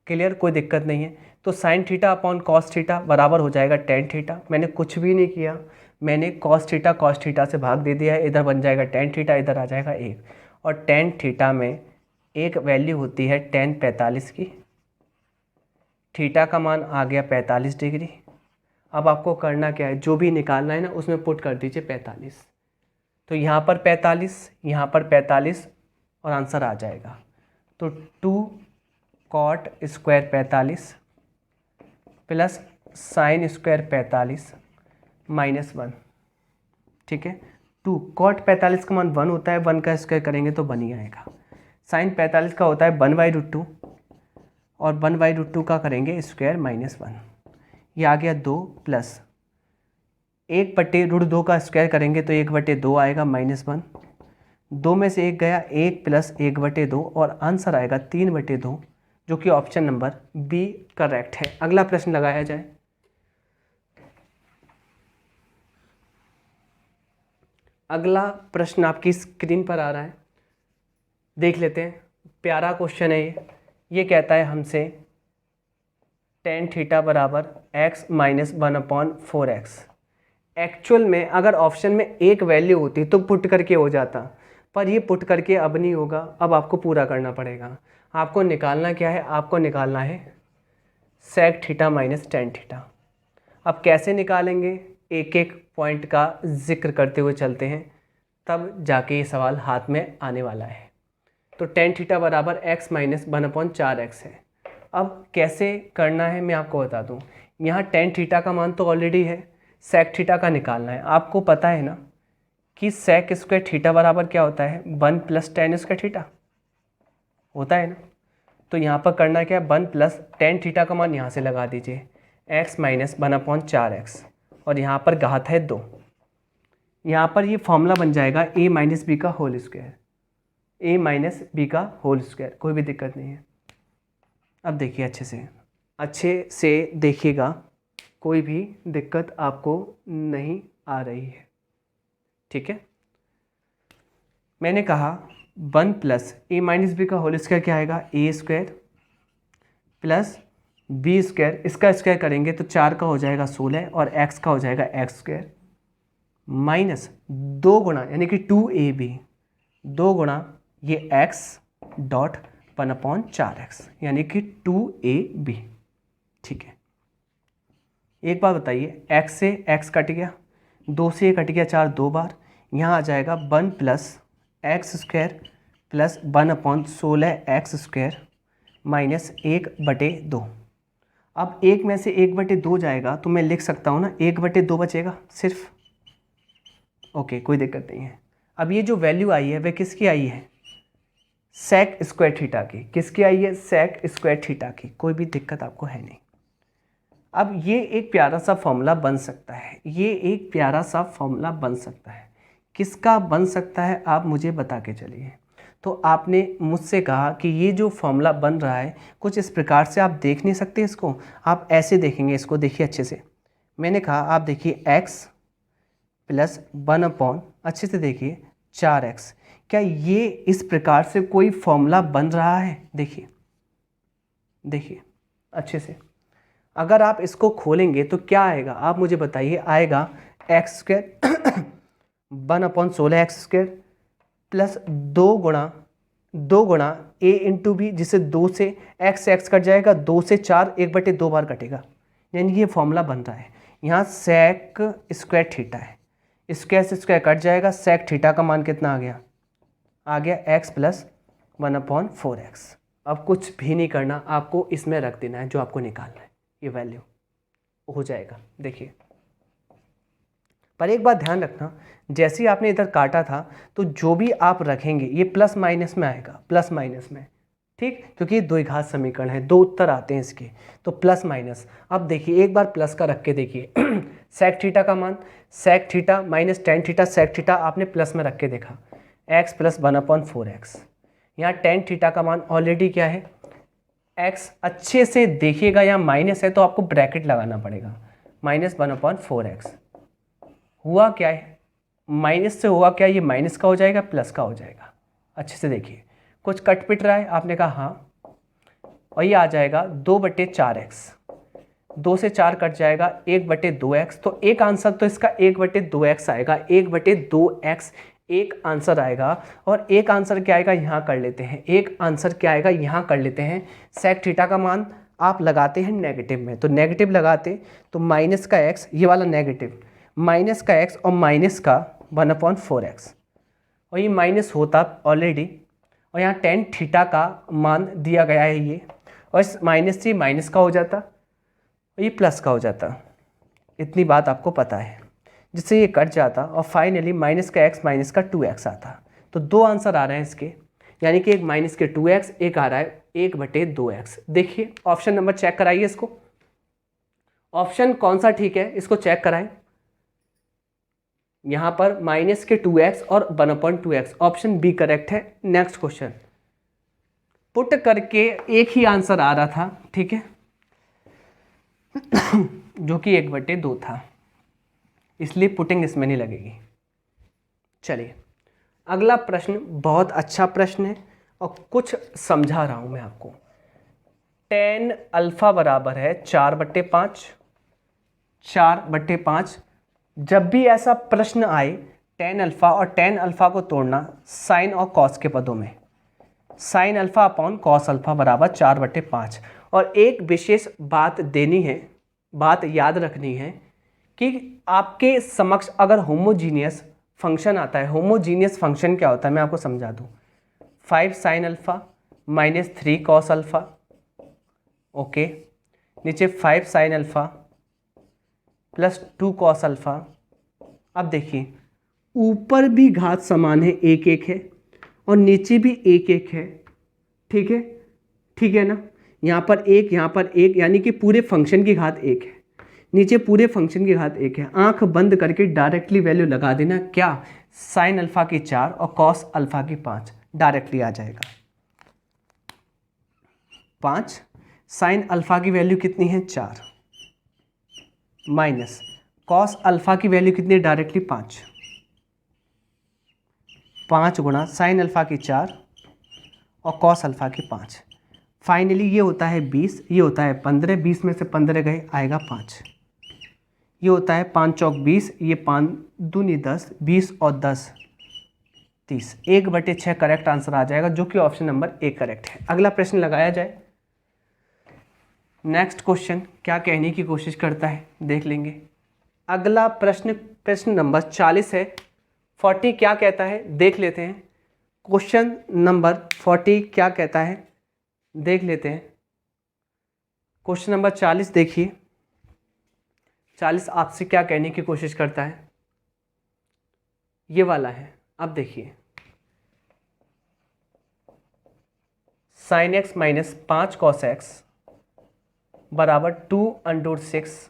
क्लियर, कोई दिक्कत नहीं है। तो sine theta upon cos theta बराबर हो जाएगा टेन थीटा। मैंने कुछ भी नहीं किया, मैंने कॉस थीटा से भाग दे दिया है। इधर बन जाएगा टेन थीटा, इधर आ जाएगा 1। और टेन थीटा में एक वैल्यू होती है टेन 45 की। थीटा का मान आ गया 45 डिग्री। अब आपको करना क्या है, जो भी निकालना है ना उसमें पुट कर दीजिए 45। तो यहाँ पर 45, यहाँ पर 45 और आंसर आ जाएगा। तो 2 cot square 45 plus sine square 45 -1। ठीक है, 2 कॉट 45 का मान 1 होता है, 1 का स्क्वायर करेंगे तो 1 ही आएगा। साइन 45 का होता है 1/√2 और 1/√2 का करेंगे स्क्वायर -1। ये आ गया 2 प्लस 1/√2 का स्क्वायर करेंगे तो 1/2 आएगा -1। 2 में से 1 गया, 1 प्लस 1/2 और आंसर आएगा 3/2, जो कि ऑप्शन नंबर बी करेक्ट है। अगला प्रश्न लगाया जाए। अगला प्रश्न आपकी स्क्रीन पर आ रहा है, देख लेते हैं। प्यारा क्वेश्चन है ये। ये कहता है हमसे टेन थीटा बराबर x - 1/4x। एक्चुअल में अगर ऑप्शन में एक वैल्यू होती तो पुट करके हो जाता, पर ये पुट करके अब नहीं होगा, अब आपको पूरा करना पड़ेगा। आपको निकालना क्या है, आपको निकालना है sec theta minus tan theta. अब कैसे निकालेंगे, एक एक पॉइंट का जिक्र करते हुए चलते हैं, तब जाके ये सवाल हाथ में आने वाला है। तो टेन थीटा बराबर x - 1/4x है। अब कैसे करना है मैं आपको बता दूं। यहाँ टेन थीटा का मान तो ऑलरेडी है, सेक थीटा का निकालना है। आपको पता है ना कि सेक स्क्वायर थीटा बराबर क्या होता है, 1 + tan स्क्वायर थीटा होता है ना। तो यहाँ पर करना क्या है, 1 + tan थीटा का मान यहाँ से लगा दीजिए, x - 1/4x और यहाँ पर घात है 2। यहाँ पर ये फॉर्मूला बन जाएगा a - b का होल स्क्वायर, a - b का होल स्क्वायर। कोई भी दिक्कत नहीं है। अब देखिए अच्छे से देखिएगा, कोई भी दिक्कत आपको नहीं आ रही है, ठीक है। मैंने कहा 1 + a - b का होल स्क्वायर क्या आएगा, a² प्लस b², इसका स्क्वायर करेंगे तो 4 का हो जाएगा 16 और x का हो जाएगा x² माइनस 2 गुणा यानी कि 2ab, 2 गुणा ये x डॉट 1/4x यानी कि 2ab। ठीक है, एक बात बताइए, x से x कट गया, 2 से कट गया 4 दो बार, यहाँ आ जाएगा 1 + x² प्लस 1/16x² माइनस 1/2। अब 1 में से 1/2 जाएगा तो मैं लिख सकता हूँ ना 1/2 बचेगा सिर्फ। ओके, कोई दिक्कत नहीं है। अब ये जो वैल्यू आई है वह किसकी आई है, सेक स्क्वायर थीटा की। किसकी आई है, सेक स्क्वायर थीटा की। कोई भी दिक्कत आपको है नहीं। अब ये एक प्यारा सा फॉर्मूला बन सकता है, ये एक प्यारा सा फॉर्मूला बन सकता है। किसका बन सकता है आप मुझे बता के चलिए। तो आपने मुझसे कहा कि ये जो फॉर्मूला बन रहा है कुछ इस प्रकार से, आप देख नहीं सकते इसको, आप ऐसे देखेंगे इसको। देखिए अच्छे से, मैंने कहा आप देखिए x + 1/, अच्छे से देखिए 4x। क्या ये इस प्रकार से कोई फॉर्मूला बन रहा है, देखिए देखिए अच्छे से। अगर आप इसको खोलेंगे तो क्या आएगा आप मुझे बताइए, आएगा x² 1/16x² प्लस 2 गुणा a × b, जिसे 2 से x कट जाएगा, 2 से 4 1/2 बार कटेगा, यानी ये फॉर्मूला बन रहा है। यहाँ सेक स्क्वायर थीटा है, स्क्वायर से स्क्वायर कट जाएगा, सेक थीटा का मान कितना आ गया x + 1/4x। अब कुछ भी नहीं करना, आपको इसमें रख देना है जो आपको निकालना है, ये वैल्यू हो जाएगा। देखिए, पर एक बात ध्यान रखना, जैसे ही आपने इधर काटा था तो जो भी आप रखेंगे ये प्लस माइनस में आएगा, प्लस माइनस में। ठीक, क्योंकि द्विघात समीकरण है, दो उत्तर आते हैं इसके, तो प्लस माइनस। अब देखिए एक बार प्लस का रख के देखिए सेक थीटा का मान, sec theta minus tan theta, sec theta आपने प्लस में रख के देखा, एक्स प्लस 1/4x। यहाँ टेन थीटा का मान ऑलरेडी क्या है, एक्स। अच्छे से देखिएगा यहाँ माइनस है तो आपको ब्रैकेट लगाना पड़ेगा, माइनस 1/4x। हुआ क्या है, माइनस से हुआ क्या, ये माइनस का हो जाएगा प्लस का हो जाएगा। अच्छे से देखिए, कुछ कट पिट रहा है, आपने कहा हाँ, और ये आ जाएगा 2/4x, 2 से 4 कट जाएगा 1/2x। तो एक आंसर तो इसका 1/2x आएगा, 1/2x एक आंसर आएगा। और एक आंसर क्या आएगा यहाँ कर लेते हैं, एक आंसर क्या आएगा यहाँ कर लेते हैं। सेक थीटा का मान आप लगाते हैं नेगेटिव में, तो नेगेटिव लगाते तो माइनस का x, ये वाला नेगेटिव, माइनस का x और माइनस का 1/4x, और ये माइनस होता ऑलरेडी, और यहाँ टेन थीटा का मान दिया गया है ये, और इस माइनस से माइनस का हो जाता और ये प्लस का हो जाता। इतनी बात आपको पता है, जिससे ये कट जाता और फाइनली माइनस का x माइनस का 2x आता। तो दो आंसर आ रहे हैं इसके, यानी कि एक माइनस के 2x, एक आ रहा है 1/2x। देखिए ऑप्शन नंबर चेक कराइए इसको, ऑप्शन कौन सा ठीक है इसको चेक कराएं। यहाँ पर माइनस के 2x और 1/2x, ऑप्शन बी करेक्ट है। नेक्स्ट क्वेश्चन, पुट करके एक ही आंसर आ रहा था, ठीक है जो कि 1/2 था, इसलिए पुटिंग इसमें नहीं लगेगी। चलिए अगला प्रश्न बहुत अच्छा प्रश्न है और कुछ समझा रहा हूं मैं आपको। tan अल्फा बराबर है 4/5, 4/5। जब भी ऐसा प्रश्न आए tan अल्फा और tan अल्फा को तोड़ना साइन और कॉस के पदों में, sine alpha upon cos alpha बराबर 4/5। और एक विशेष बात देनी है, बात याद रखनी है कि आपके समक्ष अगर होमोजीनियस फंक्शन आता है, होमोजीनियस फंक्शन क्या होता है मैं आपको समझा दूं। 5 sine alpha minus 3 cos alpha, okay, नीचे 5 sine alpha plus 2 cos alpha. अब देखिए ऊपर भी घात समान है, 1 है, और नीचे भी 1 है, ठीक है, ठीक है ना। यहाँ पर 1, यहाँ पर 1, यानी कि पूरे फंक्शन की घात 1 है, नीचे पूरे फंक्शन की घात 1 है। आंख बंद करके डायरेक्टली वैल्यू लगा देना, क्या, साइन अल्फा की 4 और कॉस अल्फा की 5, डायरेक्टली आ जाएगा 5। साइन अल्फा की वैल्यू कितनी है 4, माइनस कॉस अल्फा की वैल्यू कितनी है डायरेक्टली 5, 5 गुणा साइन अल्फा की 4 और कॉस अल्फा की 5। फाइनली ये होता है 20, ये होता है 15, 20 में से 15 गए आएगा 5, ये होता है 5 चौक 20, ये 5 दूनी 10, 20 और 10 30, 1/6 करेक्ट आंसर आ जाएगा, जो कि ऑप्शन नंबर ए करेक्ट है। अगला प्रश्न लगाया जाए। नेक्स्ट क्वेश्चन क्या कहने की कोशिश करता है देख लेंगे। अगला प्रश्न, प्रश्न नंबर 40 है। 40 क्या कहता है देख लेते हैं। क्वेश्चन नंबर 40 क्या कहता है देख लेते हैं। क्वेश्चन नंबर 40 देखिए, 40 आपसे क्या कहने की कोशिश करता है, ये वाला है। अब देखिए, sine x minus 5 cos x बराबर 2√6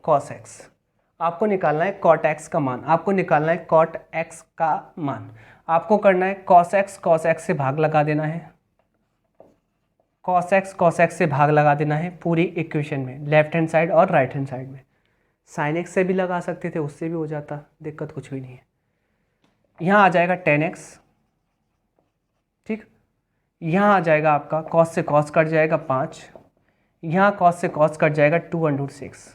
कॉस एक्स। आपको निकालना है कॉट एक्स का मान, आपको निकालना है कॉट एक्स का मान। आपको करना है कॉस एक्स से भाग लगा देना है, कॉस एक्स से भाग लगा देना है पूरी इक्वेशन में, लेफ्ट हैंड साइड और राइट हैंड साइड में। साइन एक्स से भी लगा सकते थे, उससे भी हो जाता, दिक्कत कुछ भी नहीं है। यहाँ आ जाएगा tan x, ठीक। यहाँ आ जाएगा आपका कॉस से कॉस कट जाएगा 5, यहाँ कॉस से कॉस कट जाएगा 2√6।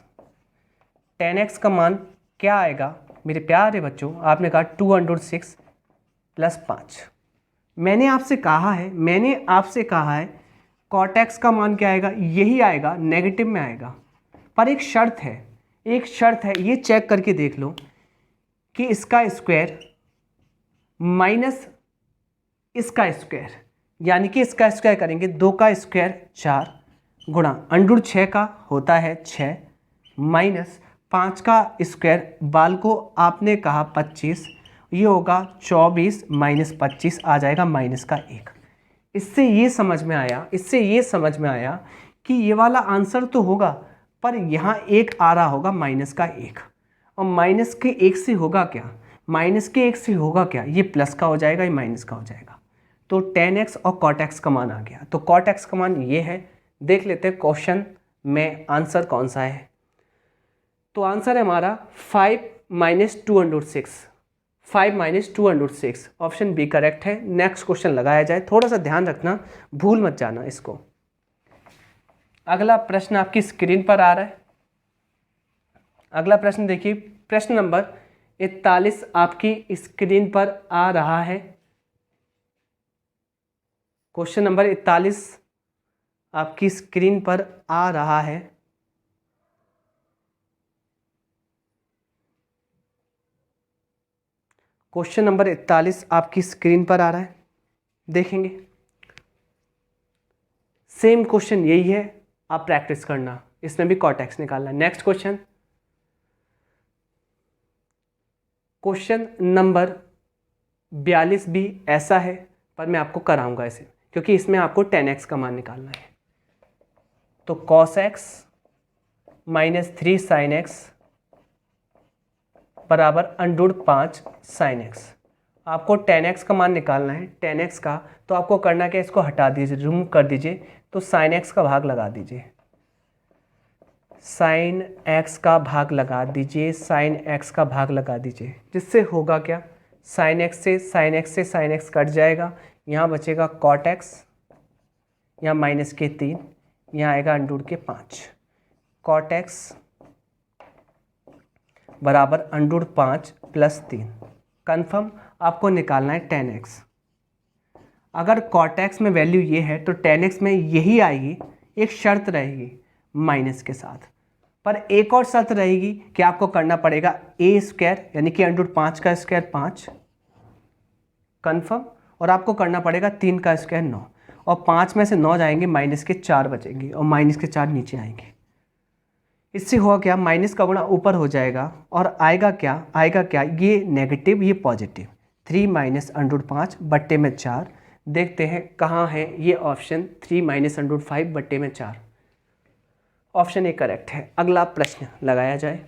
tan x का मान क्या आएगा मेरे प्यारे बच्चों, आपने कहा 2√6 प्लस 5। मैंने आपसे कहा है कॉट एक्स का मान क्या आएगा, यही आएगा, नेगेटिव में आएगा। पर एक शर्त है, ये चेक करके देख लो कि इसका स्क्वायर माइनस इसका स्क्वायर, यानी कि इसका स्क्वायर करेंगे 2 का स्क्वायर 4 गुणा √6 का होता है 6 माइनस 5 का स्क्वायर, बाल को आपने कहा 25, ये होगा 24 माइनस 25 आ जाएगा माइनस का 1। इससे ये समझ में आया कि ये वाला आंसर तो होगा, पर यहाँ एक आ रहा होगा माइनस का एक, और माइनस के एक से होगा क्या, ये प्लस का हो जाएगा, ये माइनस का हो जाएगा। तो tan x और cot x का मान आ गया। तो cot x का मान ये है। देख लेते हैं क्वेश्चन में आंसर कौन सा है। तो आंसर है हमारा 5 - 2√6, 5 - 2√6, ऑप्शन बी करेक्ट है। नेक्स्ट क्वेश्चन लगाया जाए, थोड़ा सा ध्यान रखना, भूल मत जाना इसको। अगला प्रश्न आपकी स्क्रीन पर आ रहा है। अगला प्रश्न देखिए, प्रश्न नंबर 41 आपकी स्क्रीन पर आ रहा है। क्वेश्चन नंबर 41 आपकी स्क्रीन पर आ रहा है। क्वेश्चन नंबर 41 आपकी स्क्रीन पर आ रहा है, देखेंगे। सेम क्वेश्चन यही है, आप प्रैक्टिस करना, इसमें भी cot x निकालना। नेक्स्ट क्वेश्चन, क्वेश्चन नंबर 42 भी ऐसा है, पर मैं आपको कराऊंगा ऐसे, क्योंकि इसमें आपको tan x का मान निकालना है। तो cos x - 3 sin x बराबर √5 sin x। आपको tan x का मान निकालना है। tan x का तो आपको करना क्या, इसको हटा दीजिए, रिमूव कर दीजिए, तो sin x का भाग लगा दीजिए, sin x का भाग लगा दीजिए, sin x का भाग लगा दीजिए, जिससे होगा क्या, sin x से sin x कट जाएगा, यहाँ बचेगा cot x, यहाँ -3, यहाँ आएगा √5, cot x बराबर √5 + 3। कन्फर्म आपको निकालना है tan x। अगर cot x में वैल्यू ये है तो tan x में यही आएगी, एक शर्त रहेगी माइनस के साथ, पर एक और शर्त रहेगी कि आपको करना पड़ेगा a² यानी कि √5 का स्क्वायर 5, कन्फर्म, और आपको करना पड़ेगा 3 का स्क्वायर 9, और 5 में से 9 जाएंगे, माइनस के 4 बचेंगे, और माइनस के 4 नीचे आएंगे। इससे हुआ क्या, माइनस का गुणा ऊपर हो जाएगा, और आएगा क्या, ये नेगेटिव, ये पॉजिटिव, 3 - √5 बट्टे में 4। देखते हैं कहाँ है ये ऑप्शन, 3 - √5 बट्टे में 4, ऑप्शन ए करेक्ट है। अगला प्रश्न लगाया जाए।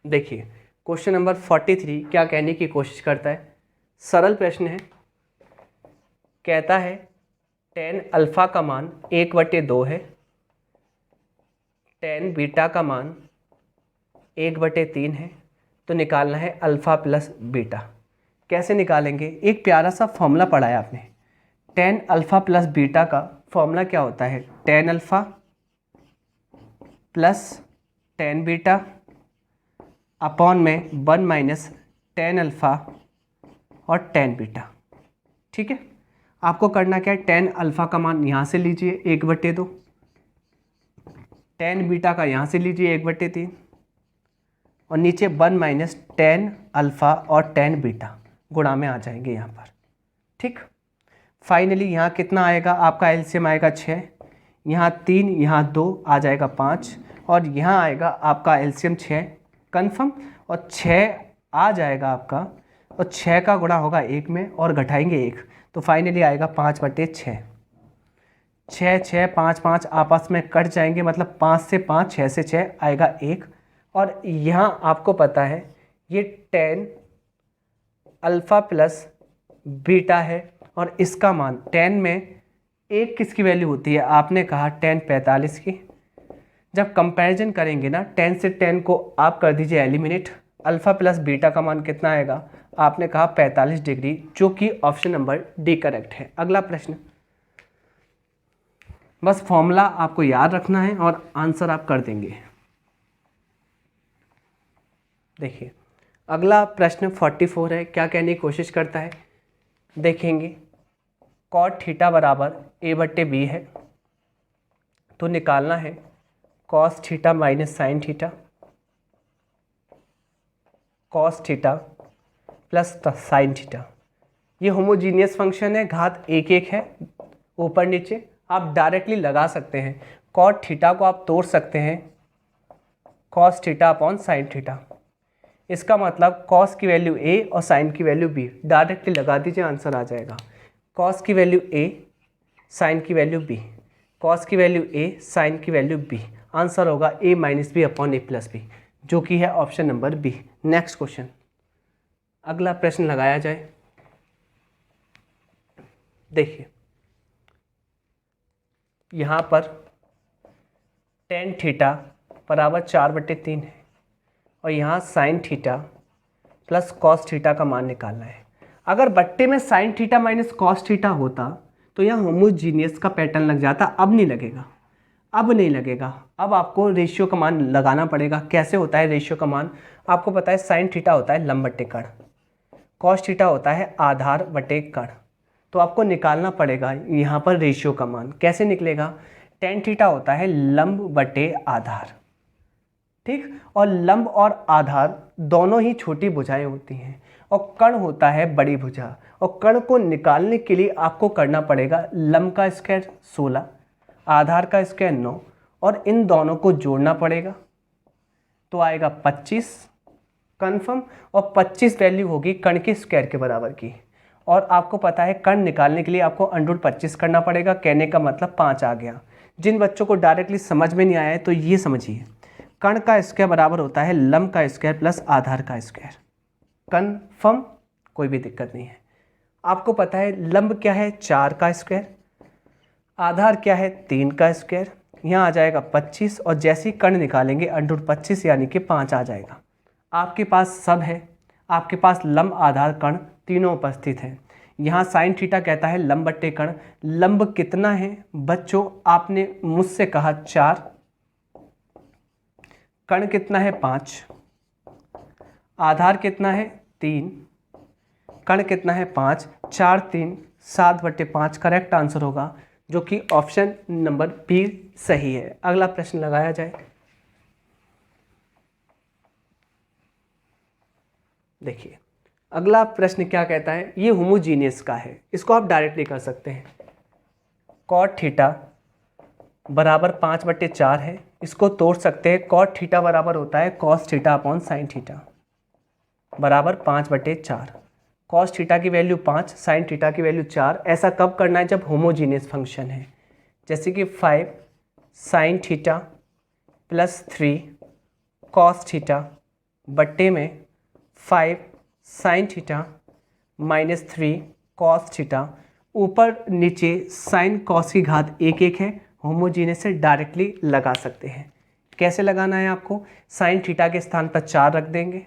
देखिए क्वेश्चन नंबर 43 क्या कहने की कोशिश करता है, सरल प्रश्न है। कहता है tan अल्फ़ा का मान 1/2 है, tan बीटा का मान 1/3 है, तो निकालना है अल्फ़ा प्लस बीटा। कैसे निकालेंगे, एक प्यारा सा फॉर्मूला पढ़ा है आपने। tan अल्फ़ा प्लस बीटा का फॉर्मूला क्या होता है, tan alpha plus tan beta upon में 1 - tan अल्फ़ा और tan बीटा। ठीक है, आपको करना क्या है, tan अल्फ़ा का मान यहाँ से लीजिए 1/2, tan बीटा का यहाँ से लीजिए 1/3, और नीचे 1 - tan अल्फ़ा और tan बीटा गुणा में आ जाएंगे यहाँ पर। ठीक, फाइनली यहाँ कितना आएगा, आपका एलसीएम आएगा 6, यहाँ 3, यहाँ 2 आ जाएगा 5, और यहाँ आएगा आपका एलसीएम 6, कन्फर्म, और 6 आ जाएगा आपका, और 6 का गुणा होगा 1 में, और घटाएंगे 1, तो फाइनली आएगा 5/6। 6, 6, 5, 5 आपस में कट जाएंगे, मतलब 5 से 5, 6 से 6 आएगा 1, और यहाँ आपको पता है ये tan अल्फ़ा प्लस बीटा है, और इसका मान tan में एक किसकी वैल्यू होती है, आपने कहा tan 45 की। जब कंपैरिजन करेंगे ना, tan से tan को आप कर दीजिए एलिमिनेट, अल्फ़ा प्लस बीटा का मान कितना आएगा, आपने कहा 45 डिग्री, जो कि ऑप्शन नंबर डी करेक्ट है। अगला प्रश्न, बस फॉर्मूला आपको याद रखना है और आंसर आप कर देंगे। देखिए अगला प्रश्न 44 है, क्या कहने की कोशिश करता है, देखेंगे। cot थीटा बराबर a/b है, तो निकालना है cos theta minus sine theta, cos theta plus sine theta. ये होमोजीनियस फंक्शन है, घात 1 है, ऊपर नीचे आप डायरेक्टली लगा सकते हैं। cot थीटा को आप तोड़ सकते हैं cos theta upon sine theta, इसका मतलब कॉस की वैल्यू ए और साइन की वैल्यू बी, डायरेक्टली लगा दीजिए, आंसर आ जाएगा। कॉस की वैल्यू ए, साइन की वैल्यू बी, कॉस की वैल्यू ए, साइन की वैल्यू बी, आंसर होगा a minus B upon A plus B, जो कि है option number B. Next question, अगला प्रश्न लगाया जाए। देखिए यहाँ पर टेन थीटा बराबर 4/3 है और यहाँ sine theta plus cos theta का मान निकालना है। अगर बट्टे में sine theta minus cos theta होता तो यहाँ होमोजीनियस का पैटर्न लग जाता, अब नहीं लगेगा, अब नहीं लगेगा। अब आपको रेशियो का मान लगाना पड़ेगा। कैसे होता है रेशियो का मान? आपको पता है साइन थीटा होता है लंब बट्टे कण, कॉस थीटा होता है आधार बटे कण, तो आपको निकालना पड़ेगा यहाँ पर रेशियो का मान। कैसे निकलेगा? टेन थीटा होता है लंब बटे आधार, ठीक, और लंब और आधार दोनों ही छोटी भुजाएं होती हैं और कण होता है बड़ी भुजा, और कण को निकालने के लिए आपको करना पड़ेगा लंब का स्क्वायर 16, आधार का स्क्वायर 9, और इन दोनों को जोड़ना पड़ेगा तो आएगा 25 कन्फर्म, और 25 वैल्यू होगी कण के स्क्वायर के बराबर की। और आपको पता है कण निकालने के लिए आपको √25 करना पड़ेगा, कहने का मतलब 5 आ गया। जिन बच्चों को डायरेक्टली समझ में नहीं आया है तो ये समझिए, कण का स्क्वायर बराबर होता है लंब का स्क्वायर प्लस आधार का स्क्वायर। कन्फर्म, कोई भी दिक्कत नहीं है। आपको पता है लंब क्या है 4 का स्क्वायर, आधार क्या है 3 का स्क्वायर, यहाँ आ जाएगा 25, और जैसे ही कण निकालेंगे √25 यानी कि 5 आ जाएगा। आपके पास सब है, आपके पास लंब आधार कण तीनों उपस्थित हैं। यहाँ साइन थीटा कहता है लंब बट्टे कण, लंब कितना है बच्चों? आपने मुझसे कहा 4, कण कितना है 5, आधार कितना है 3, कण कितना है 5, 4 3 7/5 करेक्ट आंसर होगा, जो कि ऑप्शन नंबर बी सही है। अगला प्रश्न लगाया जाए। देखिए अगला प्रश्न क्या कहता है, ये होमोजीनियस का है, इसको आप डायरेक्टली कर सकते हैं। कॉट थीटा बराबर 5/4 है, इसको तोड़ सकते हैं। कॉट थीटा बराबर होता है cos theta upon sine theta बराबर 5/4। कॉस थीटा की वैल्यू 5, साइन थीटा की वैल्यू 4। ऐसा कब करना है? जब होमोजीनियस फंक्शन है, जैसे कि 5 sine theta plus 3 cos theta बट्टे में 5 sine theta minus 3 cos theta, ऊपर नीचे साइन कॉस की घात 1 है। होमोजीनियस से डायरेक्टली लगा सकते हैं। कैसे लगाना है आपको? साइन थीटा के स्थान पर 4 रख देंगे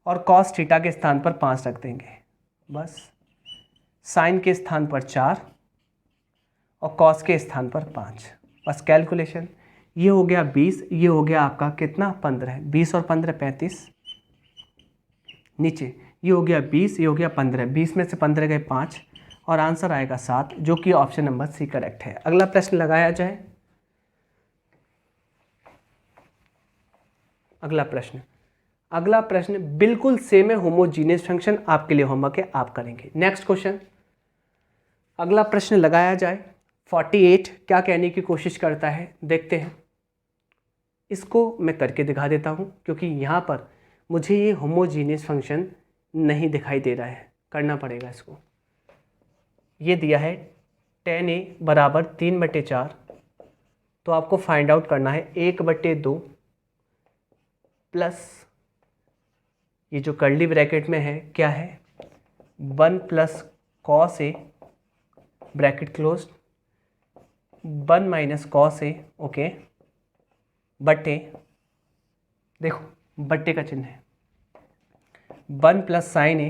और कॉस थीटा के स्थान पर 5 रख देंगे, बस। साइन के स्थान पर 4 और कॉस के स्थान पर 5, बस कैलकुलेशन। ये हो गया 20, ये हो गया आपका कितना 15, 20 और 15 35, नीचे ये हो गया 20, ये हो गया 15, 20 में से 15 गए 5, और आंसर आएगा 7, जो कि ऑप्शन नंबर सी करेक्ट है। अगला प्रश्न लगाया जाए। अगला प्रश्न बिल्कुल सेम है, होमोजीनियस फंक्शन, आपके लिए होमवर्क है, आप करेंगे। नेक्स्ट क्वेश्चन, अगला प्रश्न लगाया जाए। 48 क्या कहने की कोशिश करता है, देखते हैं। इसको मैं करके दिखा देता हूँ, क्योंकि यहाँ पर मुझे ये होमोजीनियस फंक्शन नहीं दिखाई दे रहा है, करना पड़ेगा इसको। ये दिया है tan a बराबर 3/4, तो आपको फाइंड आउट करना है 1/2 प्लस ये जो कर्ली ब्रैकेट में है क्या है 1 plus cos A bracket close 1 minus cos A, okay, बटे, देखो बट्टे का चिन्ह है, 1 प्लस साइन ए,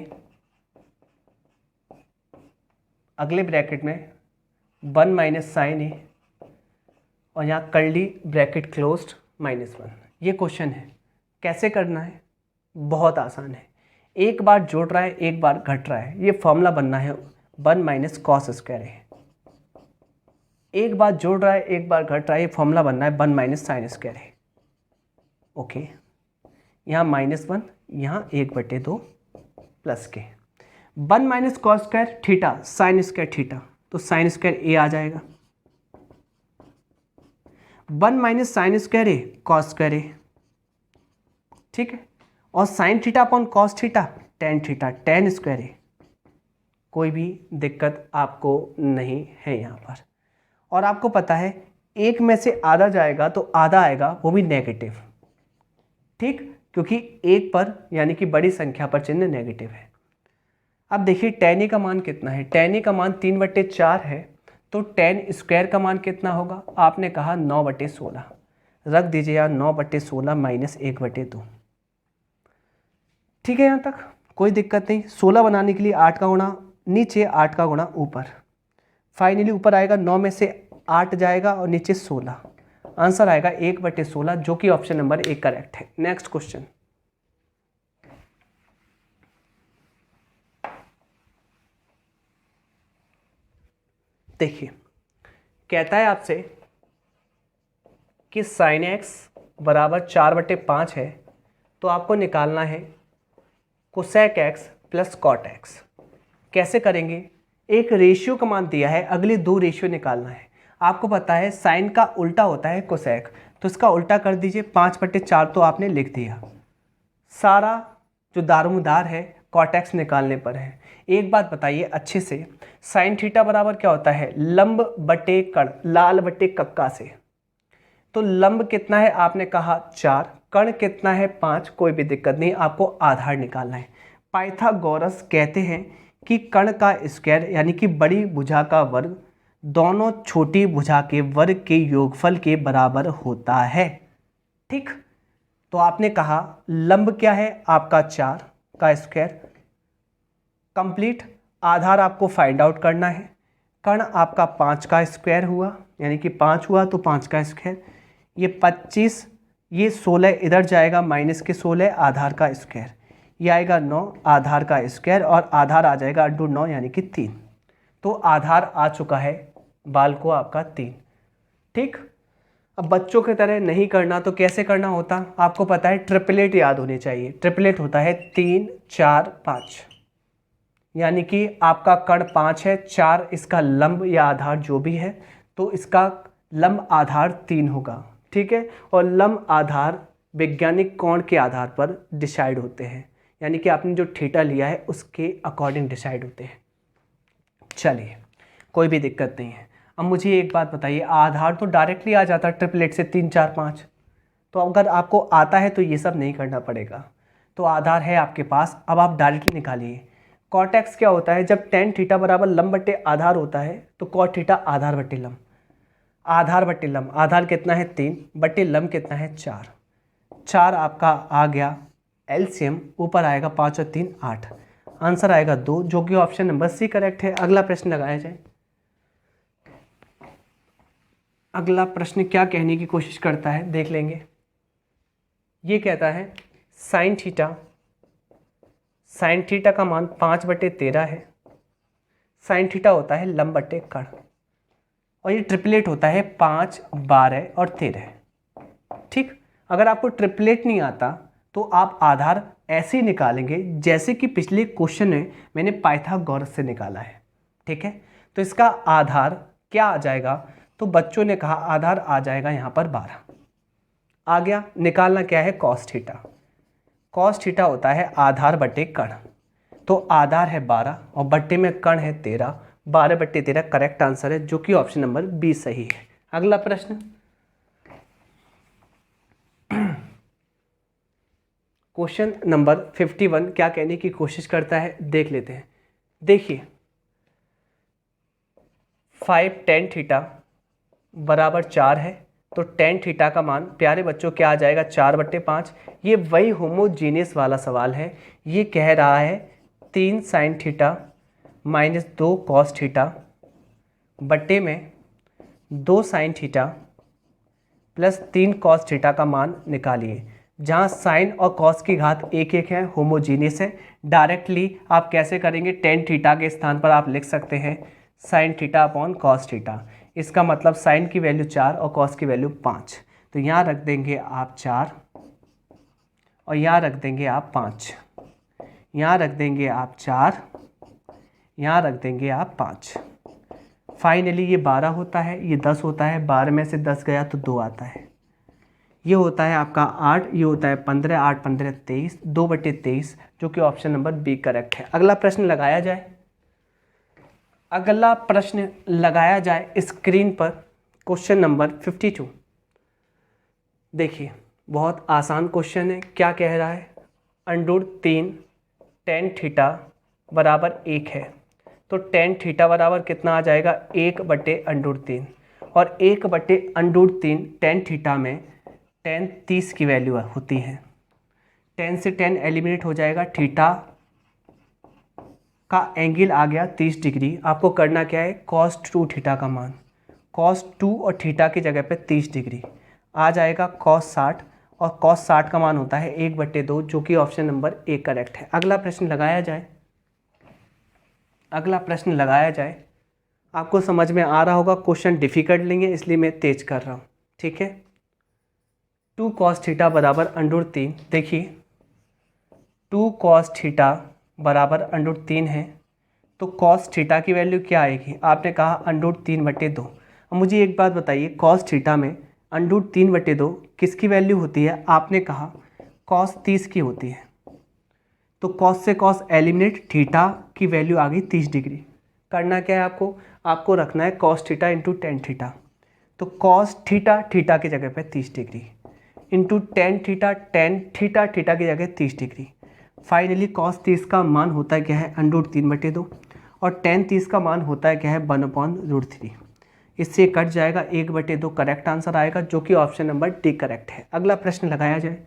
अगले ब्रैकेट में 1 माइनस साइन ए, और यहाँ कर्ली ब्रैकेट क्लोज्ड -1। ये क्वेश्चन है, कैसे करना है? बहुत आसान है। एक बार जोड़ रहा है, एक बार घट रहा है, ये फॉर्मूला बनना है 1 माइनस कॉस स्क्वायर है। एक बार जोड़ रहा है, एक बार घट रहा है, ये फॉर्मूला बनना है 1 माइनस साइन स्क्वायर है, ओके। यहाँ -1, यहाँ 1/2 प्लस के 1 minus cos square theta sine square theta, तो साइन स्क्वायर ए आ जाएगा। 1 माइनस साइन स्क्वायर ए कॉस स्क्वायर ए, ठीक है। और sine theta upon cos theta tan theta, ten square है, कोई भी दिक्कत आपको नहीं है यहाँ पर। और आपको पता है एक में से आधा जाएगा तो आधा आएगा, वो भी नेगेटिव, ठीक, क्योंकि एक पर यानी कि बड़ी संख्या पर चिन्ह नेगेटिव है। अब देखिए tan a का मान कितना है, tan a का मान 3/4 है, तो tan स्क्वायर का मान कितना होगा, आपने कहा 9/16, रख दीजिए यार 9/16 माइनस 1/2। ठीक है, यहाँ तक कोई दिक्कत नहीं। 16 बनाने के लिए 8 का गुणा नीचे, 8 का गुणा ऊपर, फाइनली ऊपर आएगा 9 में से 8 जाएगा और नीचे 16, आंसर आएगा 1/16, जो कि ऑप्शन नंबर 1 करेक्ट है। नेक्स्ट क्वेश्चन, देखिए कहता है आपसे कि साइन एक्स बराबर 4/5 है, तो आपको निकालना है cosec X plus cot X. कैसे करेंगे, एक रेशियो का मान दिया है, अगले दो रेशियो निकालना है। आपको पता है साइन का उल्टा होता है कोसेक, तो इसका उल्टा कर दीजिए, 5/4 तो आपने लिख दिया। सारा जो दारोमदार है कॉट एक्स निकालने पर है। एक बात बताइए अच्छे से, साइन थीटा बराबर क्या होता है, लंब बटे कण, लाल बटे कक्का से। तो लंब कितना है, आपने कहा 4, कण कितना है 5, कोई भी दिक्कत नहीं, आपको आधार निकालना है। पाइथागोरस कहते हैं कि कण का स्क्वायर यानी कि बड़ी भुजा का वर्ग दोनों छोटी भुजा के वर्ग के योगफल के बराबर होता है। ठीक, तो आपने कहा लंब क्या है आपका 4 का स्क्वायर, कंप्लीट। आधार आपको फाइंड आउट करना है, कण आपका 5 का स्क्वायर हुआ यानी कि 5 हुआ तो 5 का स्क्वायर, ये 25, ये 16 इधर जाएगा माइनस के 16 आधार का स्क्वायर, ये आएगा 9 आधार का स्क्वायर और आधार आ जाएगा × 9 यानी कि 3। तो आधार आ चुका है बाल को आपका 3। ठीक, अब बच्चों की तरह नहीं करना तो कैसे करना होता, आपको पता है ट्रिपलेट याद होने चाहिए। ट्रिपलेट होता है 3 4 5, यानी कि आपका कण 5 है, 4 इसका लंब या आधार जो भी है, तो इसका लंब आधार 3 होगा। ठीक है, और लंब आधार वैज्ञानिक कोण के आधार पर डिसाइड होते हैं, यानी कि आपने जो थीटा लिया है उसके अकॉर्डिंग डिसाइड होते हैं। चलिए कोई भी दिक्कत नहीं है। अब मुझे एक बात बताइए, आधार तो डायरेक्टली आ जाता है ट्रिपलेट से 3 4 5, तो अगर आपको आता है तो ये सब नहीं करना पड़ेगा। तो आधार है आपके पास, अब आप डायरेक्टली निकालिए। कॉट एक्स क्या होता है, जब टेन थीटा बराबर लंब बटे आधार होता है तो कॉट थीटा आधार बटे लंब, आधार बटे लंब, आधार कितना है 3 बटे लंब कितना है 4, 4 आपका आ गया एलसीएम, ऊपर आएगा 5 और 3 8, आंसर आएगा 2, जो कि ऑप्शन नंबर सी करेक्ट है। अगला प्रश्न लगाया जाए। अगला प्रश्न क्या कहने की कोशिश करता है देख लेंगे। ये कहता है साइन थीटा का मान 5/13 है। साइन थीटा होता है लंब बटे कण, और ये ट्रिपलेट होता है 5 12 और 13। ठीक, अगर आपको ट्रिपलेट नहीं आता तो आप आधार ऐसे ही निकालेंगे जैसे कि पिछले क्वेश्चन में मैंने पाइथागोरस से निकाला है। ठीक है, तो इसका आधार क्या आ जाएगा, तो बच्चों ने कहा आधार आ जाएगा यहाँ पर 12 आ गया। निकालना क्या है, कॉस थीटा। कॉस थीटा होता है आधार बटे कण, तो आधार है 12 और बट्टे में कण है 13, 12/13 करेक्ट आंसर है, जो कि ऑप्शन नंबर बी सही है। अगला प्रश्न, क्वेश्चन नंबर 51 क्या कहने की कोशिश करता है देख लेते हैं। देखिए 5 tan थीटा बराबर 4 है, तो tan थीटा का मान प्यारे बच्चों क्या आ जाएगा 4/5। ये वही होमोजीनियस वाला सवाल है, ये कह रहा है 3 sin theta minus 2 cos theta बट्टे में 2 sin theta plus 3 cos theta का मान निकालिए। जहाँ साइन और कॉस की घात 1 1 है, होमोजीनियस है। डायरेक्टली आप कैसे करेंगे, tan थीटा के स्थान पर आप लिख सकते हैं sine theta upon cos theta. इसका मतलब साइन की वैल्यू 4 और कॉस की वैल्यू 5, तो यहाँ रख देंगे आप 4 और यहाँ रख देंगे आप 5, यहाँ रख देंगे आप 4, यहाँ रख देंगे आप 5। फाइनली ये 12 होता है, ये 10 होता है, 12 में से 10 गया तो 2 आता है। ये होता है आपका 8, ये होता है 15, 8 15 23, 2/23, जो कि ऑप्शन नंबर बी करेक्ट है। अगला प्रश्न लगाया जाए। अगला प्रश्न लगाया जाए स्क्रीन पर, क्वेश्चन नंबर 52। देखिए बहुत आसान क्वेश्चन है। क्या कह रहा है? √3 tan थीटा बराबर 1 है, तो tan थीटा बराबर कितना आ जाएगा? 1/√3, और 1/√3 tan थीटा में tan 30 की वैल्यू होती है। tan से tan एलिमिनेट हो जाएगा, थीटा का एंगल आ गया 30 डिग्री। आपको करना क्या है? cos 2 थीटा का मान, cos 2 और थीटा की जगह पे 30 डिग्री आ जाएगा cos 60, और cos 60 का मान होता है 1/2, जो कि ऑप्शन नंबर ए करेक्ट है। अगला प्रश्न लगाया जाए। अगला प्रश्न लगाया जाए। आपको समझ में आ रहा होगा, क्वेश्चन डिफिकल्ट लेंगे इसलिए मैं तेज कर रहा हूँ, ठीक है। 2 cos थीटा बराबर √3। देखिए 2 cos थीटा बराबर √3 है, तो cos थीटा की वैल्यू क्या आएगी? आपने कहा √3/2। अब मुझे एक बात बताइए, cos थीटा में √3/2 किसकी वैल्यू होती है? आपने कहा cos 30 की होती है, तो cos से cos एलिमिनेट, थीटा की वैल्यू आ गई 30 डिग्री। करना क्या है आपको? आपको रखना है cos theta into tan theta, तो cos थीटा थीटा की जगह पे 30 degree into tan theta, tan theta theta की जगह 30 डिग्री। फाइनली cos 30 का मान होता है क्या है? √3/2, और tan 30 का मान होता है क्या है? 1/√3। इससे कट जाएगा, 1/2 करेक्ट आंसर आएगा, जो कि ऑप्शन नंबर डी करेक्ट है। अगला प्रश्न लगाया जाए।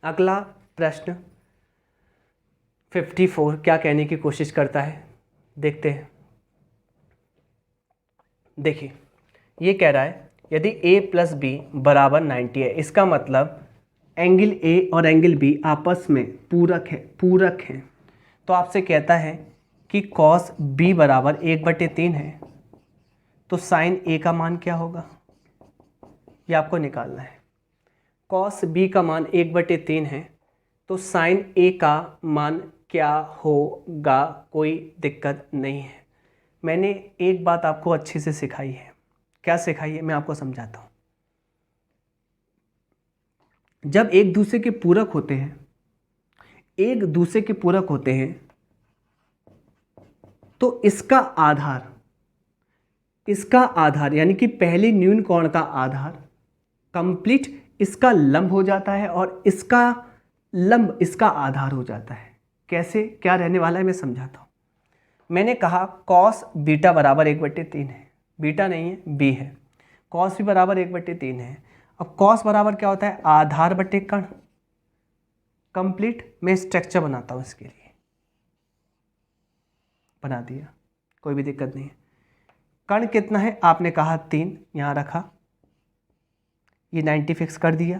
अगला प्रश्न 54 क्या कहने की कोशिश करता है, देखते हैं। देखिए ये कह रहा है यदि a + b बराबर 90 है, इसका मतलब एंगल a और एंगल b आपस में पूरक है। तो आपसे कहता है कि cos b बराबर 1/3 है, तो sin a का मान क्या होगा? ये आपको निकालना है। cos b का मान 1/3 है, तो sin a का मान क्या होगा? कोई दिक्कत नहीं है। मैंने एक बात आपको अच्छे से सिखाई है। क्या सिखाई है? मैं आपको समझाता हूँ। जब एक दूसरे के पूरक होते हैं, तो इसका आधार यानी कि पहले न्यून कोण का आधार कंप्लीट इसका लंब हो जाता है, और इसका लंब इसका आधार हो जाता है। कैसे क्या रहने वाला है मैं समझाता हूँ। मैंने कहा cos बीटा बराबर 1/3 है, बीटा नहीं है b है, cos भी बराबर 1/3 है। अब cos बराबर क्या होता है? आधार बटे कण। कंप्लीट मैं स्ट्रक्चर बनाता हूँ, इसके लिए बना दिया, कोई भी दिक्कत नहीं है। कण कितना है? आपने कहा 3, यहाँ रखा, ये 90 फिक्स कर दिया,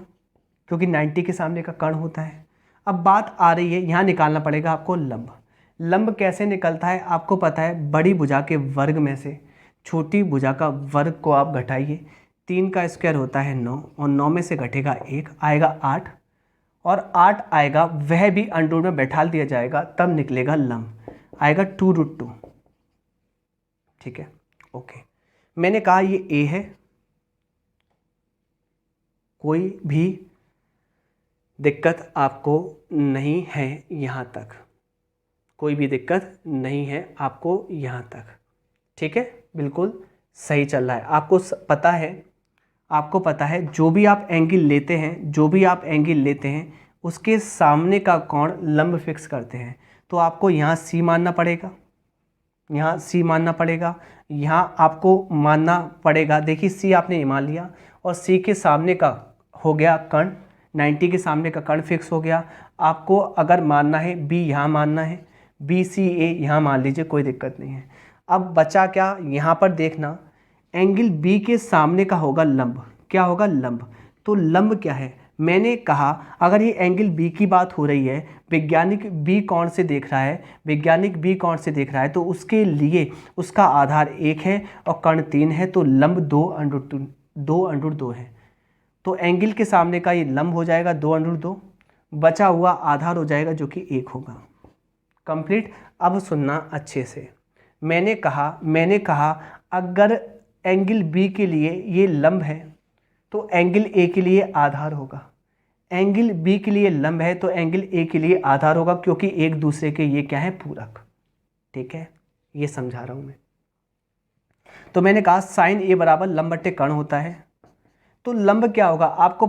क्योंकि 90 के सामने का कण होता है। अब बात आ रही है, यहाँ निकालना पड़ेगा आपको लंब। लंब कैसे निकलता है? आपको पता है, बड़ी भुजा के वर्ग में से छोटी भुजा का वर्ग को आप घटाइए। 3 का स्क्वायर होता है 9, और 9 में से घटेगा 1, आएगा 8, और 8 आएगा, वह भी अंडर में बैठा दिया जाएगा, तब निकलेगा लंब, आएगा 2√2। ठीक है, ओके। मैंने कहा ये a है, कोई भी दिक्कत आपको नहीं है यहाँ तक, कोई भी दिक्कत नहीं है आपको यहाँ तक, ठीक है, बिल्कुल सही चल रहा है। आपको पता है जो भी आप एंगल लेते हैं उसके सामने का कोण लंब फिक्स करते हैं। तो आपको यहाँ C मानना पड़ेगा, यहाँ C मानना पड़ेगा, यहाँ आपको मानना पड़ेगा। देखिए C आपने मान लिया, और C के सामने का हो गया कण, 90 के सामने का कण फिक्स हो गया। आपको अगर मानना है B यहाँ मानना है, BCA यहाँ मान लीजिए, कोई दिक्कत नहीं है। अब बचा क्या? यहाँ पर देखना, एंगल B के सामने का होगा लंब। क्या होगा? लंब। तो लंब क्या है? मैंने कहा अगर ये एंगल B की बात हो रही है, वैज्ञानिक B कौन से देख रहा है, तो उसके लिए उसका आधार 1 है और कर्ण 3 है, तो लंब 2√2 है। तो एंगल के सामने का ये लंब हो जाएगा 2√2, बचा हुआ आधार हो जाएगा जो कि 1 होगा। कंप्लीट। अब सुनना अच्छे से, मैंने कहा अगर एंगल बी के लिए ये लंब है तो एंगल ए के लिए आधार होगा, एंगल बी के लिए लंब है तो एंगल ए के लिए आधार होगा, क्योंकि एक दूसरे के ये क्या है, पूरक। ठीक है, ये समझा रहा हूँ मैं। तो मैंने कहा साइन ए बराबर लंब बटे कर्ण होता है। तो लंब क्या होगा, आपको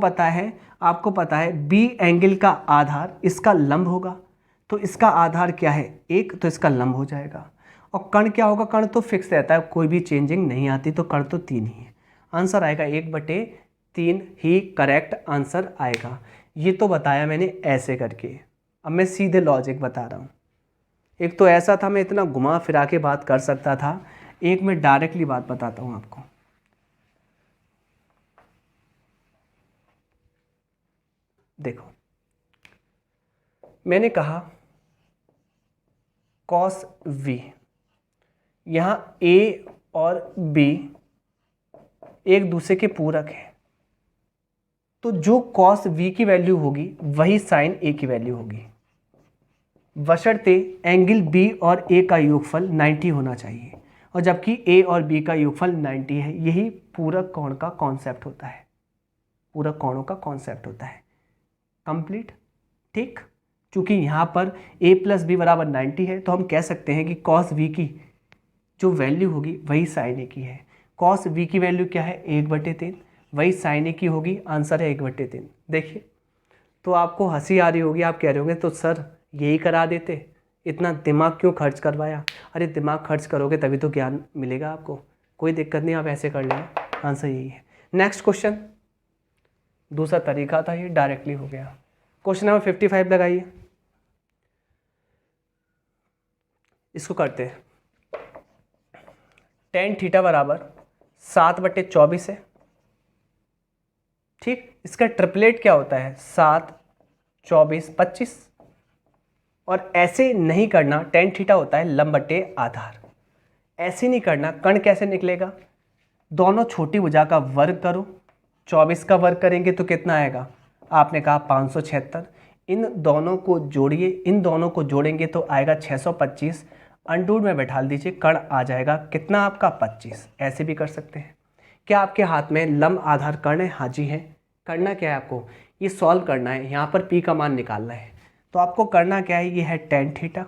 पता है बी एंगल का आधार इसका लंब होगा, तो इसका आधार क्या है, एक, तो इसका लंब हो जाएगा। और कर्ण क्या होगा, कर्ण तो फिक्स रहता है, कोई भी चेंजिंग नहीं आती, तो कर्ण तो 3 ही है। आंसर आएगा 1/3 ही करेक्ट आंसर आएगा। ये तो बताया मैंने ऐसे करके, अब मैं सीधे लॉजिक बता रहा हूँ। एक तो ऐसा था मैं इतना घुमा फिरा के बात कर सकता था, एक मैं डायरेक्टली बात बताता हूँ आपको। देखो, मैंने कहा कॉस v, यहाँ a और b एक दूसरे के पूरक है, तो जो कॉस v की वैल्यू होगी वही साइन a की वैल्यू होगी, बशर्ते एंगल b और a का योगफल 90 होना चाहिए, और जबकि a और b का योगफल 90 है। यही पूरक कोण का कॉन्सेप्ट होता है, पूरक कोणों का कॉन्सेप्ट होता है। कंप्लीट। ठीक, चूंकि यहाँ पर a प्लस बी बराबर 90 है, तो हम कह सकते हैं कि कॉस v की जो वैल्यू होगी वही साइन a की है। कॉस v की वैल्यू क्या है, 1/3, वही साइन a की होगी, आंसर है 1/3। देखिए, तो आपको हंसी आ रही होगी, आप कह रहे होंगे तो सर यही करा देते, इतना दिमाग क्यों खर्च करवाया। अरे दिमाग खर्च करोगे तभी तो ज्ञान मिलेगा आपको, कोई दिक्कत नहीं, आप ऐसे कर लेना, आंसर यही है। नेक्स्ट क्वेश्चन, दूसरा तरीका था, ये डायरेक्टली हो गया। क्वेश्चन नंबर 55 लगाइए, इसको करते हैं। tan थीटा बराबर 7/24 है। ठीक, इसका ट्रिपलेट क्या होता है, 7, 24, 25। और ऐसे नहीं करना, tan थीटा होता है लंब बटे आधार, ऐसे नहीं करना। कर्ण कैसे निकलेगा, दोनों छोटी भुजा का वर्ग करो, 24 का वर्ग करेंगे तो कितना आएगा, आपने कहा 576। इन दोनों को जोड़िए, इन दोनों को जोड़ेंगे तो आएगा 625, अंडूर में बैठा दीजिए, कर्ण आ जाएगा कितना आपका 25। ऐसे भी कर सकते हैं। क्या आपके हाथ में लंब आधार कर्ण है, हाँ जी है। करना क्या है आपको, ये सॉल्व करना है, यहाँ पर p का मान निकालना है। तो आपको करना क्या है, ये है tan theta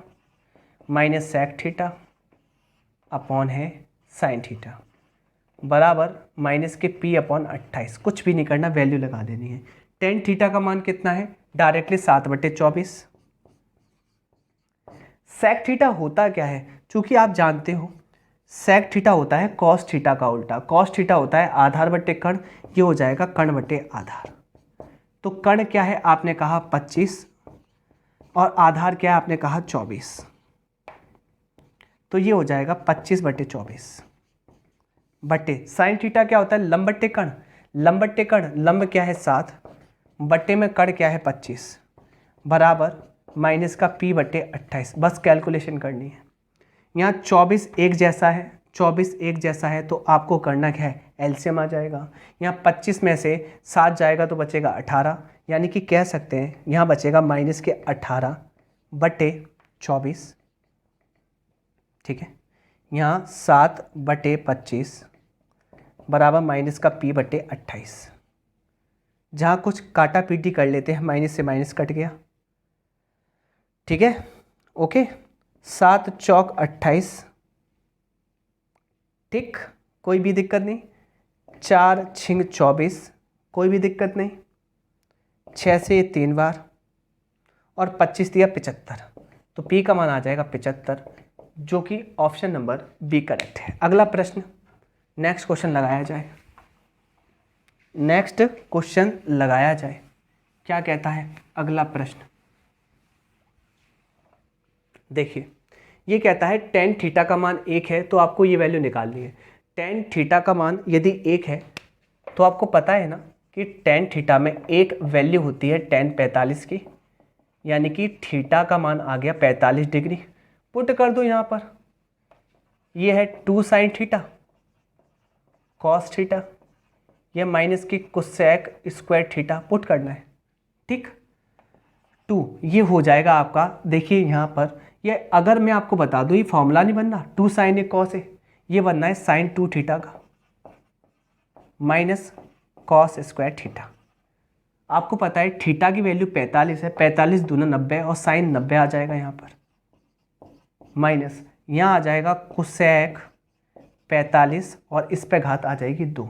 minus sec theta upon है साइन थीटा बराबर माइनस के p/28, कुछ भी नहीं करना, वैल्यू लगा देनी है। tan थीटा का मान कितना है, डायरेक्टली 7/24। सेक थीटा होता क्या है, चूंकि आप जानते हो सेक थीटा होता है कॉस थीटा का उल्टा, कॉस थीटा होता है आधार बटे कर्ण, ये हो जाएगा कर्ण बटे आधार। तो कर्ण क्या है, आपने कहा 25 और आधार क्या है, आपने कहा 24, तो ये हो जाएगा 25/24 बटे साइन थीटा क्या होता है, लंब बटे कर्ण, लंब बटे कर्ण, लंब क्या है 7 बटे में कर्ण क्या है 25 बराबर माइनस का p/28। बस कैलकुलेशन करनी है। यहाँ 24 एक जैसा है, 24 एक जैसा है, तो आपको करना क्या है, एलसीएम आ जाएगा। यहाँ 25 में से 7 जाएगा तो बचेगा 18, यानी कि कह सकते हैं यहाँ बचेगा माइनस के 18/24। ठीक है, यहाँ 7/25 बराबर माइनस का p/28। जहाँ कुछ काटा पीटी कर लेते हैं, माइनस से माइनस कट गया। ठीक है, ओके, 7 चौक 28, ठीक, कोई भी दिक्कत नहीं। 4 छिंग 24, कोई भी दिक्कत नहीं। 6 से 3 बार और 25 दिया 75, तो p का मान आ जाएगा 75, जो कि ऑप्शन नंबर बी करेक्ट है। अगला प्रश्न, नेक्स्ट क्वेश्चन लगाया जाए, नेक्स्ट क्वेश्चन लगाया जाए। क्या कहता है अगला प्रश्न, देखिए, ये कहता है tan थीटा का मान 1 है, तो आपको ये वैल्यू निकालनी है। tan थीटा का मान यदि 1 है तो आपको पता है ना कि tan थीटा में एक वैल्यू होती है tan 45 की, यानी कि थीटा का मान आ गया 45 डिग्री। पुट कर दो यहाँ पर, ये है 2 साइन थीटा कॉस थीटा, यह माइनस की कोसेक स्क्वायर थीटा, पुट करना है। ठीक, 2 ये हो जाएगा आपका। देखिए यहाँ पर ये, अगर मैं आपको बता दूँ, ये फॉर्मूला नहीं बनना 2 साइन ए कॉस ए, ये बनना है साइन 2 थीटा का। Minus cos square theta. आपको पता है थीटा की वैल्यू 45 है, 45 दूना 90 और साइन 90 आ जाएगा यहाँ पर, माइनस यहाँ आ जाएगा कोसेक 45 और इस पे घात आ जाएगी 2।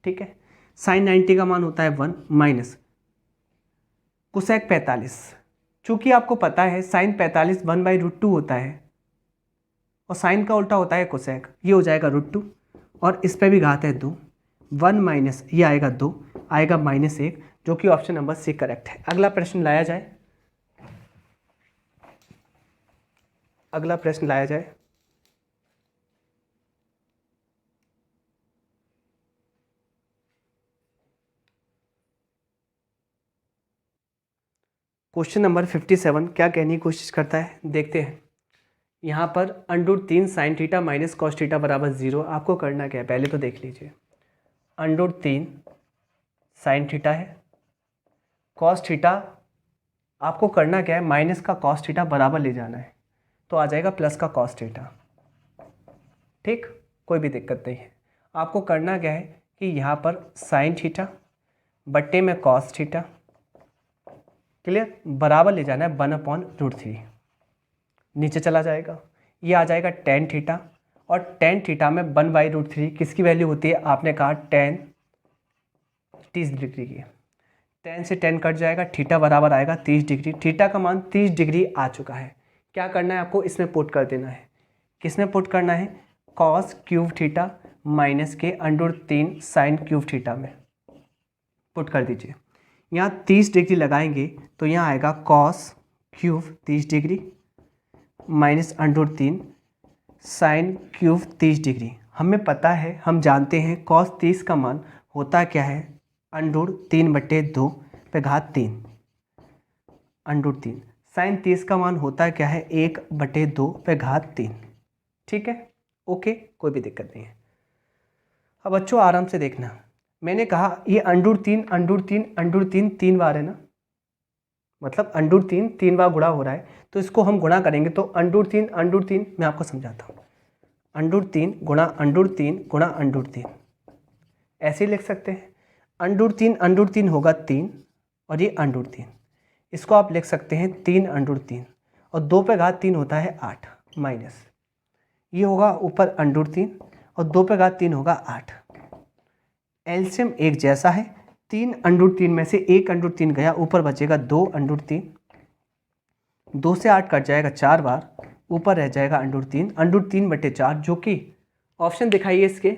ठीक है, साइन 90 का मान होता है 1 माइनस कोसेक 45। चूंकि आपको पता है साइन 45 1/√2 होता है और साइन का उल्टा होता है कोसेक, ये हो जाएगा √2 और इस पे भी घात है 2, 1 माइनस ये आएगा 2, आएगा -1, जो कि ऑप्शन नंबर सी करेक्ट है। अगला प्रश्न लाया जाए, अगला प्रश्न लाया जाए। क्वेश्चन नंबर 57 क्या कहने की कोशिश करता है, देखते हैं। यहाँ पर √3 sine theta minus cos theta बराबर 0। आपको करना क्या है, पहले तो देख लीजिए। √3 साइन थीटा है, कॉस थीटा आपको करना क्या है, माइनस का कॉस थीटा बराबर ले जाना है, तो आ जाएगा प्लस का कॉस थीटा। ठीक, कोई भी दिक्कत नहीं है। आपको करना क्या है कि यहाँ पर साइन थीटा बट्टे में कॉस थीटा, क्लियर, बराबर ले जाना है 1/√3। नीचे चला जाएगा, ये आ जाएगा टेन थीटा और टेन थीटा में 1/√3 किसकी वैल्यू होती है, आपने कहा टेन 30 डिग्री की। 10 से 10 कट जाएगा, थीटा बराबर आएगा 30 डिग्री। थीटा का मान 30 डिग्री आ चुका है। क्या करना है आपको, इसमें पुट कर देना है। किसमें पुट करना है, कॉस क्यूब थीटा माइनस के √3 साइन क्यूब थीटा में पुट कर दीजिए। यहाँ 30 डिग्री लगाएंगे तो यहाँ आएगा cos cube 30 degree minus √3 sine cube 30 degree. हमें पता है, हम जानते हैं कॉस 30 का मान होता क्या है, √3/2 पे घात 3 √3। साइन 30 का मान होता क्या है, 1/2 पे घात 3। ठीक है, ओके, कोई भी दिक्कत नहीं है। अब बच्चों आराम से देखना, मैंने कहा ये √3 3 बार है ना, मतलब √3 3 बार गुणा हो रहा है, तो इसको हम गुणा करेंगे तो √3 मैं आपको समझाता हूँ। √3 गुणा √3 गुणा √3 ऐसे ही लिख सकते हैं। √3 होगा 3 और ये √3, इसको आप लिख सकते हैं 3 और 2 पे घात 3 होता है 8 माइनस ये होगा ऊपर √3 और 2 पे घात 3 होगा 8। एलसीएम एक जैसा है, 3 में से 1 √3 गया, ऊपर बचेगा 2 √3, 2 से 8 कट जाएगा 4 बार, ऊपर रह जाएगा √3/4, जो कि ऑप्शन दिखाइए इसके,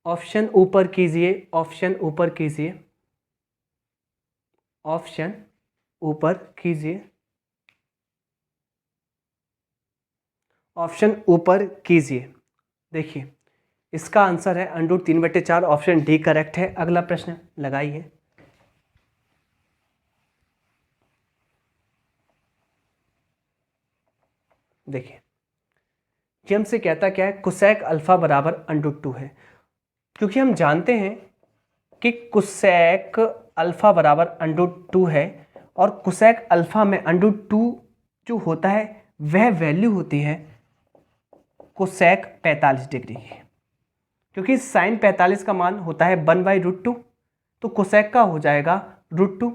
ऑप्शन ऊपर कीजिए, ऑप्शन ऊपर कीजिए, ऑप्शन ऊपर कीजिए, ऑप्शन ऊपर कीजिए। देखिए इसका आंसर है √3/4, ऑप्शन डी करेक्ट है। अगला प्रश्न लगाइए। देखिए ये हमसे कहता क्या है, कोसेक अल्फा बराबर √2 है, क्योंकि हम जानते हैं कि कोसेक अल्फा बराबर √2 है और कोसेक अल्फा में √2 जो होता है वह वैल्यू होती है कोसेक 45 डिग्री की, क्योंकि साइन 45 का मान होता है 1/√2, तो कोसेक का हो जाएगा √2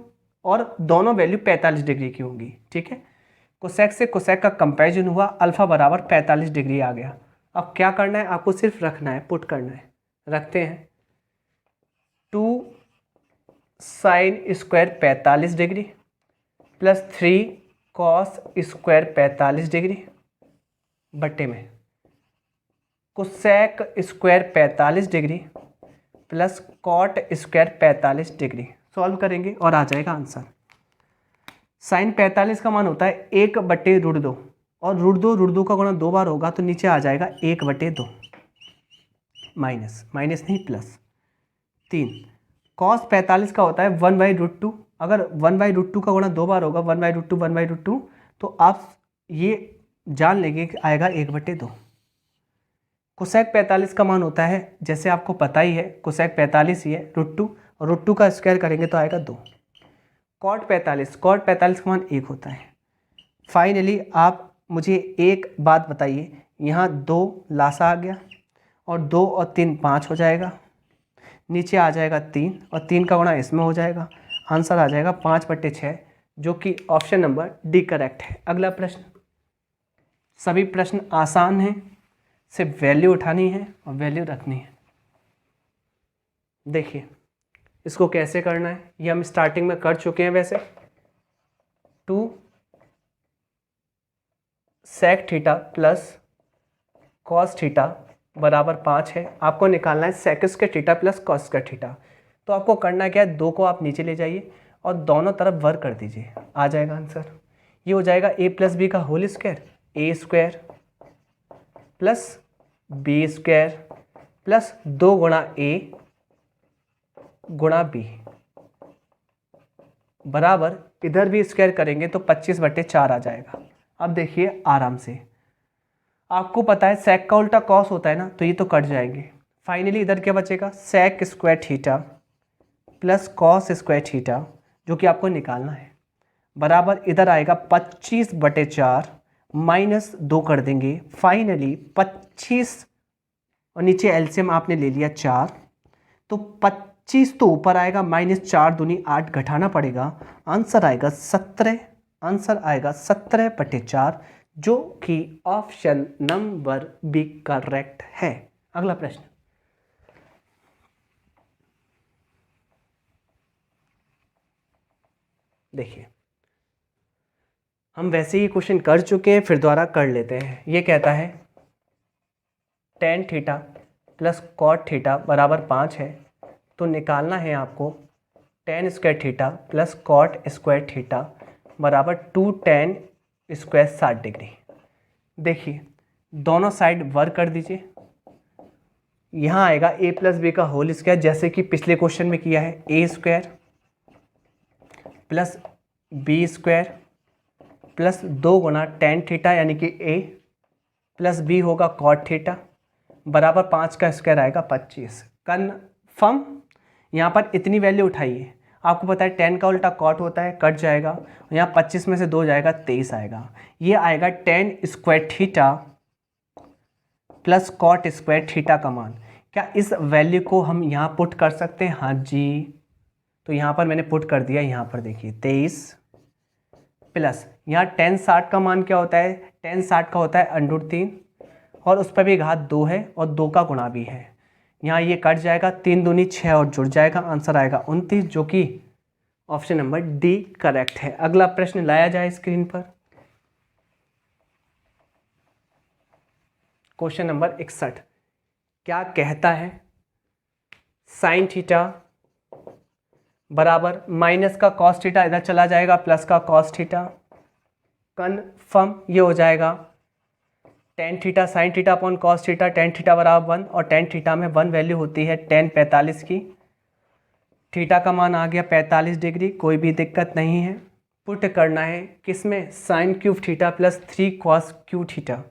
और दोनों वैल्यू 45 डिग्री की होंगी। ठीक है, कोसेक से कोसेक का कंपैरिजन हुआ, अल्फा बराबर 45 डिग्री आ गया। अब क्या करना है, आपको सिर्फ रखना है, पुट करना है। रखते हैं 2 sine square 45 degree plus 3 cos square 45 degree बट्टे में cosec square 45 degree plus cot square 45 degree. Solve करेंगे और आ जाएगा आंसर। साइन 45 का मान होता है 1/√2 और √2 का गुणा 2 बार होगा तो नीचे आ जाएगा 1/2 माइनस नहीं प्लस 3। कॉस 45 का होता है 1/√2, अगर 1/√2 का गुणा 2 बार होगा 1/√2 तो आप ये जान लेंगे कि आएगा 1/2। कोसेक 45 का मान होता है, जैसे आपको पता ही है, कोसेक 45 ही है √2 और √2 का स्क्वायर करेंगे तो आएगा 2। कॉट 45 का मान 1 होता है। फाइनली आप मुझे एक बात बताइए, यहाँ 2 लासा आ गया और 2 और 3 5 हो जाएगा, नीचे आ जाएगा 3 और 3 का गुणा इसमें हो जाएगा, आंसर आ जाएगा 5/6, जो कि ऑप्शन नंबर डी करेक्ट है। अगला प्रश्न, सभी प्रश्न आसान हैं, सिर्फ वैल्यू उठानी है और वैल्यू रखनी है। देखिए इसको कैसे करना है, ये हम स्टार्टिंग में कर चुके हैं वैसे। 2 sec theta plus cos theta बराबर 5 है। आपको निकालना है sec square theta plus cos square theta. तो आपको करना क्या है, 2 को आप नीचे ले जाइए और दोनों तरफ वर्ग कर दीजिए, आ जाएगा आंसर। ये हो जाएगा a प्लस बी का whole square, A square plus B square plus 2 गुणा ए गुणा बी बराबर, इधर भी स्क्वायर करेंगे तो 25/4 आ जाएगा। अब देखिए आराम से, आपको पता है sec का उल्टा cos होता है ना, तो ये तो कट जाएंगे। फाइनली इधर क्या बचेगा, sec square theta plus cos square theta, जो कि आपको निकालना है, बराबर इधर आएगा 25/4 माइनस 2 कर देंगे। फाइनली 25 और नीचे एलसीएम आपने ले लिया 4, तो 25 तो ऊपर आएगा, माइनस 4 दूनी 8 घटाना पड़ेगा, आंसर आएगा 17। आंसर आएगा 17/4, जो कि ऑप्शन नंबर बी करेक्ट है। अगला प्रश्न, देखिए हम वैसे ही क्वेश्चन कर चुके हैं, फिर दोबारा कर लेते हैं। ये कहता है tan theta plus cot theta बराबर 5 है, तो निकालना है आपको tan square theta plus cot square theta बराबर 2 tan स्क्वायर 60 डिग्री। देखिए दोनों साइड वर्क कर दीजिए, यहाँ आएगा a प्लस बी का होल स्क्वायर, जैसे कि पिछले क्वेश्चन में किया है, A square plus B square plus 2 गुना tan थीटा यानी कि a प्लस बी होगा cot थीटा बराबर 5 का स्क्वायर आएगा 25। कन्फर्म, यहाँ पर इतनी वैल्यू उठाइए। आपको पता है tan का उल्टा cot होता है, कट जाएगा, यहाँ 25 में से 2 जाएगा 23 आएगा। ये आएगा tan square theta plus cot square theta का मान। क्या इस वैल्यू को हम यहाँ पुट कर सकते हैं? हाँ जी, तो यहाँ पर मैंने पुट कर दिया। यहाँ पर देखिए 23 प्लस यहाँ tan 60 का मान क्या होता है, tan 60 का होता है √3 और उस पर भी घात 2 है और 2 का गुणा भी है। यहाँ ये कट जाएगा, 3 दूनी 6 और जुड़ जाएगा, आंसर आएगा 29, जो कि ऑप्शन नंबर डी करेक्ट है। अगला प्रश्न लाया जाए स्क्रीन पर, क्वेश्चन नंबर 61 क्या कहता है, साइन थीटा बराबर माइनस का कॉस थीटा इधर चला जाएगा, प्लस का कॉस थीटा। कन्फर्म, ये हो जाएगा tan theta sine theta upon cos theta, tan theta बराबर 1 और टेन थीटा में 1 वैल्यू होती है tan 45 की। थीटा का मान आ गया 45 डिग्री, कोई भी दिक्कत नहीं है। पुट करना है किसमें, sine cube theta plus 3 cos cube theta,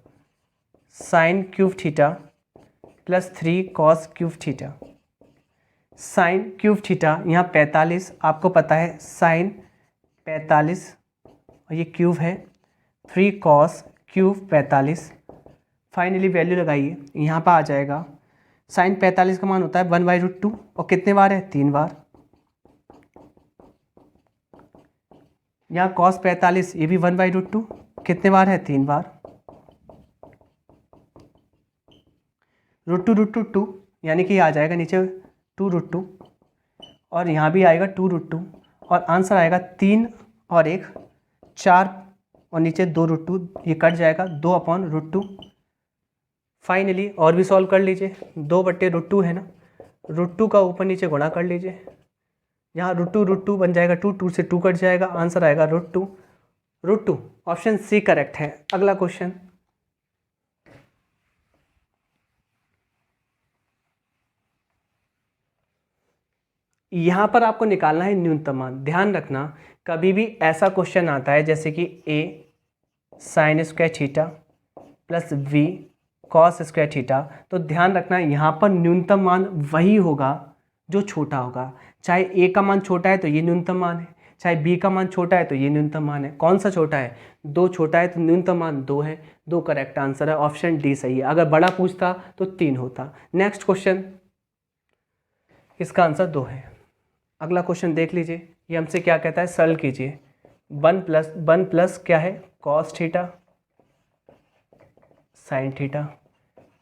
sine cube theta plus 3 cos cube theta. Sine cube theta यहाँ 45, आपको पता है साइन 45 और ये क्यूब है, 3 कॉस क्यूब 45। फाइनली वैल्यू लगाइए, यहाँ पर आ जाएगा साइन 45 का मान होता है 1/√2 और कितने बार है, 3 बार। यहाँ कॉस 45 ये भी 1/√2, कितने बार है, 3 बार। √2 यानी कि आ जाएगा नीचे 2√2 और यहाँ भी आएगा 2√2 और आंसर आएगा 3 और 1 4 और नीचे 2√2, ये कट जाएगा 2/√2। फाइनली और भी सॉल्व कर लीजिए, 2/√2 है ना, √2 का ऊपर नीचे गुणा कर लीजिए, यहाँ √2 बन जाएगा 2 से 2 कट जाएगा, आंसर आएगा √2। ऑप्शन सी करेक्ट है। अगला क्वेश्चन, यहाँ पर आपको निकालना है न्यूनतम मान। ध्यान रखना कभी भी ऐसा क्वेश्चन आता है जैसे कि a sign square theta plus v cos square theta, तो ध्यान रखना यहाँ पर न्यूनतम मान वही होगा जो छोटा होगा। चाहे a का मान छोटा है तो ये न्यूनतम मान है, चाहे b का मान छोटा है तो ये न्यूनतम मान है। कौन सा छोटा है? 2 छोटा है तो न्यूनतम मान 2 है। 2 करेक्ट आंसर है, ऑप्शन डी सही है। अगर बड़ा पूछता तो 3 होता। नेक्स्ट क्वेश्चन, इसका आंसर 2 है। अगला क्वेश्चन देख लीजिए, ये हमसे क्या कहता है, सरल कीजिए। 1 प्लस क्या है, cos theta sine theta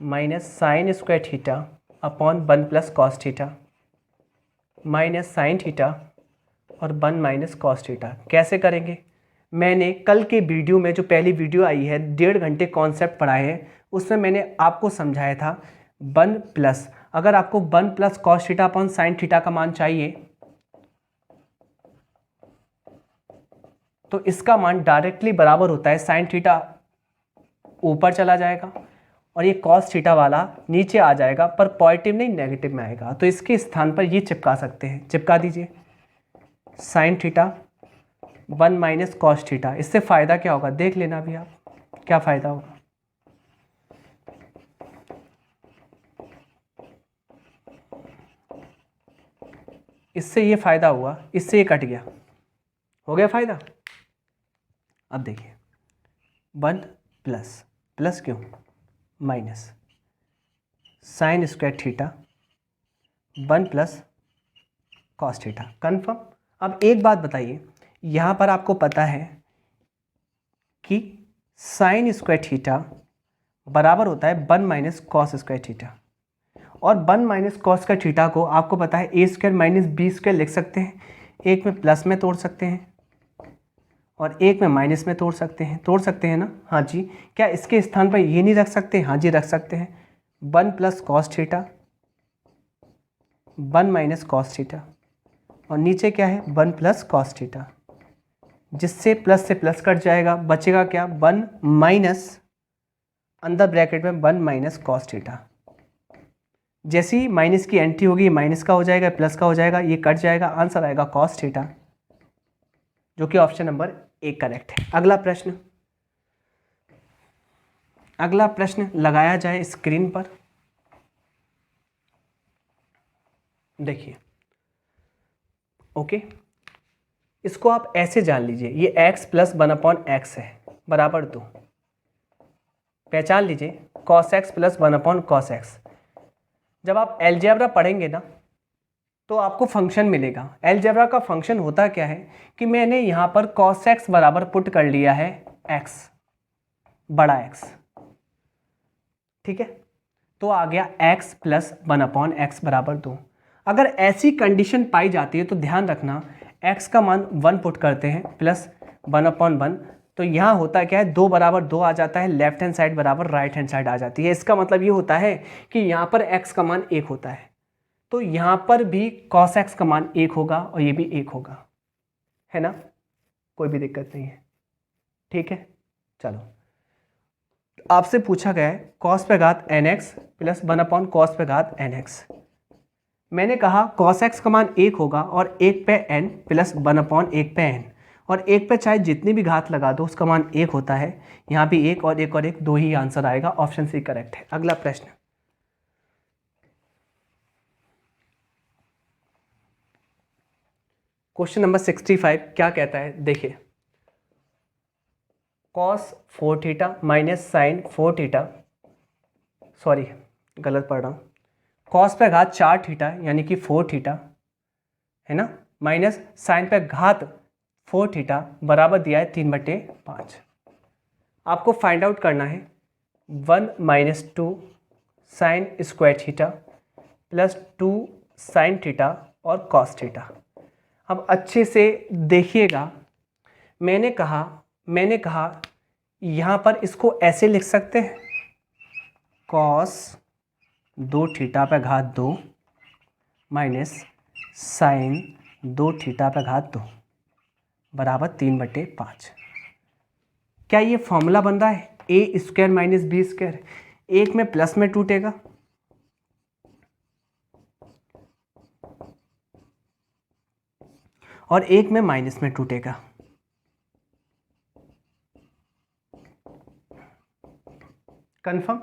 minus sign square theta upon 1 plus cos theta minus sine theta और 1 माइनस कॉस थीटा। कैसे करेंगे? मैंने कल के वीडियो में, जो पहली वीडियो आई है, 1.5 घंटे कॉन्सेप्ट पढ़ाए हैं, उसमें मैंने आपको समझाया था 1 प्लस, अगर आपको 1 plus cos theta upon sine theta का मान चाहिए तो इसका मान डायरेक्टली बराबर होता है, साइन थीटा ऊपर चला जाएगा और ये कॉस थीटा वाला नीचे आ जाएगा, पर पॉजिटिव नहीं नेगेटिव में आएगा। तो इसके स्थान पर ये चिपका सकते हैं, चिपका दीजिए sine theta 1 minus cos theta. इससे फ़ायदा क्या होगा देख लेना भी आप, क्या फ़ायदा होगा। इससे ये फ़ायदा हुआ, इससे ये कट गया, हो गया फ़ायदा। अब देखिए 1 प्लस, प्लस क्यों, minus sign square theta 1 plus cos theta, confirm. अब एक बात बताइए, यहाँ पर आपको पता है कि साइन स्क्वायर थीटा बराबर होता है 1 माइनस कॉस स्क्वायर थीटा, और 1 माइनस कॉस स्क्वायर थीटा को आपको पता है a square minus B square लिख सकते हैं। एक में प्लस में तोड़ सकते हैं और एक में माइनस में तोड़ सकते हैं ना। हाँ जी, क्या इसके स्थान पर ये नहीं रख सकते? हाँ जी रख सकते हैं। 1 plus cos theta 1 minus cos theta और नीचे क्या है 1 प्लस कॉस थीटा, जिससे प्लस से प्लस कट जाएगा, बचेगा क्या 1 माइनस, अंदर ब्रैकेट में 1 माइनस कॉस थीटा। जैसे ही माइनस की एंट्री होगी माइनस का हो जाएगा, प्लस का हो जाएगा, ये कट जाएगा, आंसर आएगा कॉस थीटा, जो कि ऑप्शन नंबर 1 करेक्ट है। अगला प्रश्न लगाया जाए स्क्रीन पर, देखिए। ओके, इसको आप ऐसे जान लीजिए, ये x प्लस 1/x है बराबर 2। पहचान लीजिए cos x plus 1/cos x। जब आप अलजेब्रा पढ़ेंगे ना तो आपको फंक्शन मिलेगा। अलजेब्रा का फंक्शन होता क्या है कि मैंने यहाँ पर cos x बराबर पुट कर लिया है x, बड़ा x, ठीक है, तो आ गया x प्लस 1/x बराबर 2। अगर ऐसी कंडीशन पाई जाती है तो ध्यान रखना, x का मान 1 पुट करते हैं प्लस 1/1, तो यहाँ होता क्या है 2 बराबर 2 आ जाता है, लेफ्ट हैंड साइड बराबर राइट हैंड साइड आ जाती है। इसका मतलब ये होता है कि यहाँ पर x का मान 1 होता है, तो यहाँ पर भी cos x का मान 1 होगा और ये भी 1 होगा, है ना, कोई भी दिक्कत नहीं है, ठीक है। चलो, आपसे पूछा गया है cos पे घात nx प्लस 1/cos पे घात nx। मैंने कहा cos x का मान 1 होगा और 1 पे n प्लस 1/1 पे n, और 1 पे चाहे जितनी भी घात लगा दो उसका मान 1 होता है। यहाँ भी 1 और 1 और 1 2 ही आंसर आएगा, ऑप्शन सी करेक्ट है। अगला प्रश्न, क्वेश्चन नंबर 65 क्या कहता है, देखिए। cos 4 theta minus sine 4 theta, sorry गलत पढ़ रहा हूँ, cos पे घात 4 थीटा यानी कि 4 थीटा, है ना, माइनस साइन पे घात 4 थीटा बराबर दिया है 3/5। आपको फाइंड आउट करना है 1 minus 2 sine square theta plus 2 sine theta और कॉस थीटा। अब अच्छे से देखिएगा, मैंने कहा यहाँ पर इसको ऐसे लिख सकते हैं, कॉस 2 थीटा पे घात 2 माइनस साइन 2 थीटा पे घात 2 बराबर 3/5। क्या ये फॉर्मूला बन रहा है A square minus B square? एक में प्लस में टूटेगा और एक में माइनस में टूटेगा। कंफर्म?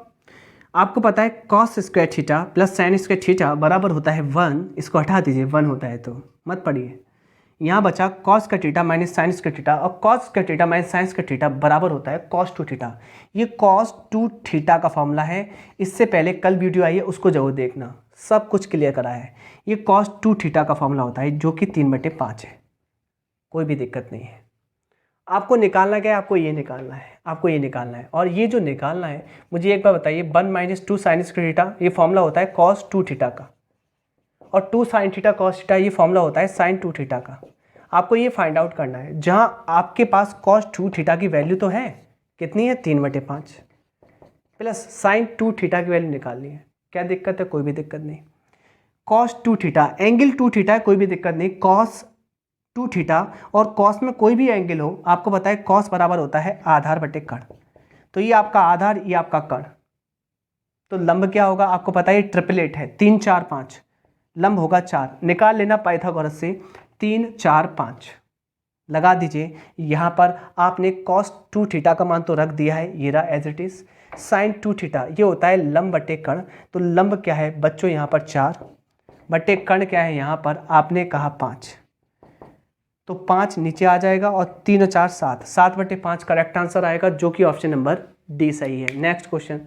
आपको पता है cos square theta plus sine square theta बराबर होता है 1, इसको हटा दीजिए 1 होता है तो मत पढ़िए, यहाँ बचा कॉस का थीटा माइनस साइंस का थीटा, और कॉस का थीटा माइनस साइंस का थीटा बराबर होता है कॉस टू थीटा। ये कॉस टू थीटा का फॉर्मूला है। इससे पहले कल वीडियो आई है, उसको जरूर देखना, सब कुछ क्लियर करा है। ये कॉस टू थीटा का फॉर्मूला होता है जो कि 3/5 है। कोई भी दिक्कत नहीं है। आपको निकालना क्या है, आपको ये निकालना है, आपको ये निकालना है। और ये जो निकालना है, मुझे एक बार बताइए, 1 - 2 साइन स्क्वायर थीटा ये फॉर्मूला होता है कॉस टू थीटा का, और 2 साइन थीटा कॉस थीटा ये फॉर्मूला होता है साइन टू थीटा का। आपको ये फाइंड आउट करना है। जहाँ आपके पास कॉस टू थीटा की वैल्यू तो है, कितनी है 3/5, प्लस साइन टू थीटा की वैल्यू निकालनी है। क्या दिक्कत है, कोई भी दिक्कत नहीं। Cos two theta angle two theta है, कोई भी दिक्कत नहीं। कॉस टू थीटा, और कॉस में कोई भी एंगल हो, आपको पता है कॉस बराबर होता है आधार बटे कर्ण। तो ये आपका आधार, ये आपका कर्ण, तो लंब क्या होगा आपको पता है, ट्रिपलेट है 3 4 5, लंब होगा 4। निकाल लेना पाइथागोरस से, 3 4 5 लगा दीजिए। यहाँ पर आपने कॉस टू थीटा का मान तो रख दिया है, ये रहा as it is. Sine two theta ये होता है लंब बटे कर्ण, तो लंब क्या है बच्चों यहाँ पर 4 बटे कर्ण क्या है यहाँ पर आपने कहा 5, तो 5 नीचे आ जाएगा, और 3 और 4 7, 7/5 करेक्ट आंसर आएगा, जो कि ऑप्शन नंबर डी सही है। नेक्स्ट क्वेश्चन,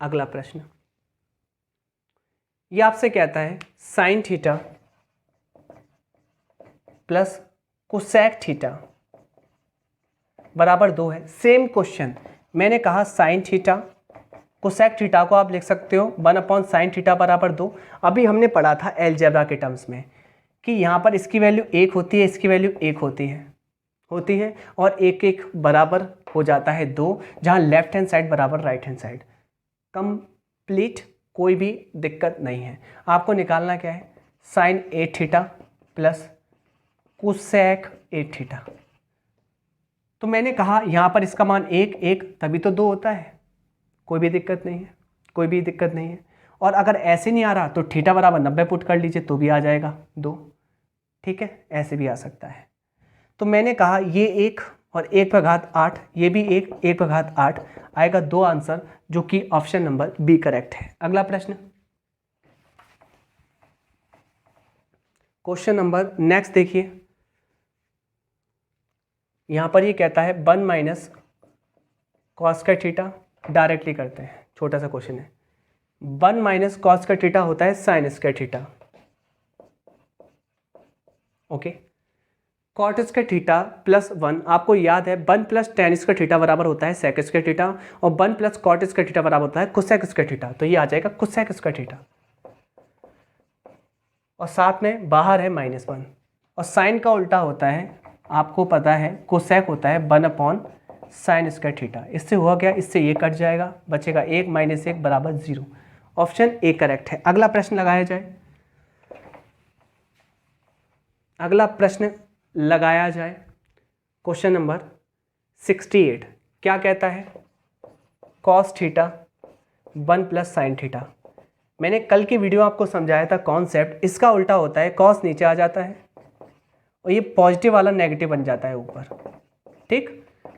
अगला प्रश्न, ये आपसे कहता है sine theta plus cosec theta बराबर 2 है। सेम क्वेश्चन, मैंने कहा साइन थीटा, कोसेक थीटा को आप लिख सकते हो 1/sin थीटा बराबर 2। अभी हमने पढ़ा था अलजेब्रा के टर्म्स में कि यहाँ पर इसकी वैल्यू 1 होती है, इसकी वैल्यू 1 होती है, और 1 1 बराबर हो जाता है 2, जहाँ लेफ्ट हैंड साइड बराबर राइट हैंड साइड। कंप्लीट, कोई भी दिक्कत नहीं है। आपको निकालना क्या है, sine 8 theta plus cosec 8 theta. तो मैंने कहा यहाँ पर इसका मान 1 1 तभी तो 2 होता है, कोई भी दिक्कत नहीं है, कोई भी दिक्कत नहीं है। और अगर ऐसे नहीं आ रहा तो थीटा बराबर 90 पुट कर लीजिए तो भी आ जाएगा 2, ठीक है, ऐसे भी आ सकता है। तो मैंने कहा ये 1 और 1/8, ये भी 1 1/8 आएगा, 2 आंसर, जो कि ऑप्शन नंबर बी करेक्ट है। अगला प्रश्न, क्वेश्चन नंबर नेक्स्ट देखिए। यहाँ पर ये कहता है 1 - cos का थीटा, डायरेक्टली करते हैं, छोटा सा क्वेश्चन है। 1 - cos का थीटा होता है sine square theta, okay. Cot square theta plus 1, आपको याद है 1 + tan स्क्वायर थीटा बराबर होता है सेक स्क्वायर थीटा, और 1 + cot स्क्वायर थीटा बराबर होता है कोसेक स्क्वायर थीटा, तो ये आ जाएगा कोसेक स्क्वायर थीटा, और साथ में बाहर है -1। और साइन का उल्टा होता है, आपको पता है कोसेक होता है 1/sin स्क्वायर थीटा। इससे हुआ क्या, इससे ये कट जाएगा, बचेगा 1 - 1 बराबर 0। ऑप्शन ए करेक्ट है। अगला प्रश्न लगाया जाए, अगला प्रश्न लगाया जाए। क्वेश्चन नंबर 68 क्या कहता है, कॉस थीटा 1 + sin थीटा। मैंने कल की वीडियो आपको समझाया था कॉन्सेप्ट, इसका उल्टा होता है, कॉस नीचे आ जाता है और ये पॉजिटिव वाला नेगेटिव बन जाता है ऊपर, ठीक।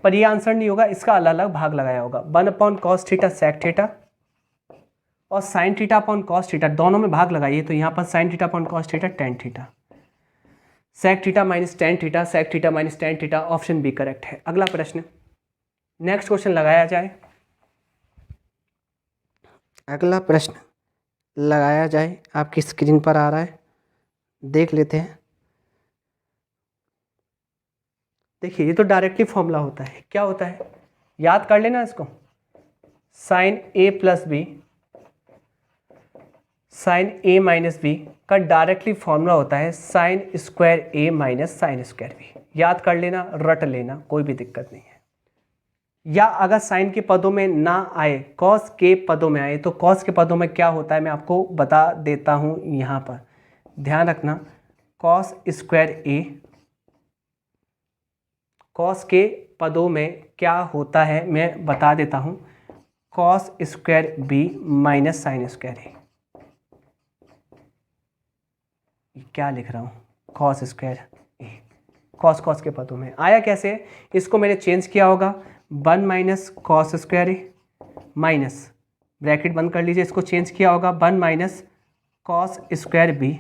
पर ये आंसर नहीं होगा, इसका अलग अलग भाग लगाया होगा। 1/cos थीटा सेक थीटा, और sin theta upon cos theta, दोनों में भाग लगाइए, तो यहाँ पर sin theta upon cos theta tan theta, sec theta minus tan theta, sec theta minus tan theta, option B correct है। अगला प्रश्न, नेक्स्ट क्वेश्चन लगाया जाए, अगला प्रश्न लगाया जाए, आपकी स्क्रीन पर आ रहा है, देख लेते हैं। देखिए ये तो डायरेक्टली फॉर्मूला होता है, क्या होता है याद कर लेना इसको, sine a + b sine a - b का डायरेक्टली फॉर्मूला होता है sine square a - sine square b। याद कर लेना, रट लेना, कोई भी दिक्कत नहीं है। या अगर साइन के पदों में ना आए, कॉस के पदों में आए, तो कॉस के पदों में क्या होता है मैं आपको बता देता हूँ। यहाँ पर ध्यान रखना, कॉस स्क्वायर a, कॉस के पदों में क्या होता है मैं बता देता हूँ, cos square b minus sign square a। क्या लिख रहा हूँ, कॉस स्क्वायर a, कॉस के पदों में आया कैसे, इसको मैंने चेंज किया होगा, 1 - cos square a minus bracket बंद कर लीजिए, इसको चेंज किया होगा 1 माइनस कॉस स्क्वायर बी,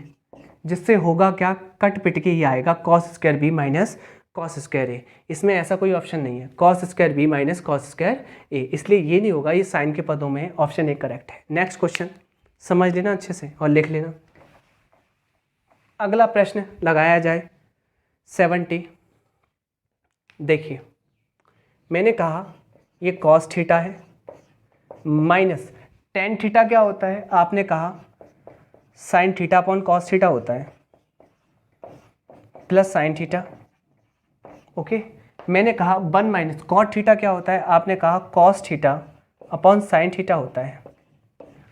जिससे होगा क्या, कट पिट के ये आएगा cos square B minus cos square A. इसमें ऐसा कोई ऑप्शन नहीं है cos square B minus cos square A, इसलिए ये नहीं होगा, ये साइन के पदों में ऑप्शन ए करेक्ट है। नेक्स्ट क्वेश्चन समझ लेना अच्छे से और लिख लेना। अगला प्रश्न लगाया जाए 70। देखिए मैंने कहा ये कॉस थीटा है माइनस टेन थीटा क्या होता है, आपने कहा sine theta upon cos theta होता है प्लस साइन थीटा। ओके, मैंने कहा 1 माइनस कॉट थीटा क्या होता है, आपने कहा cos theta upon sine theta होता है।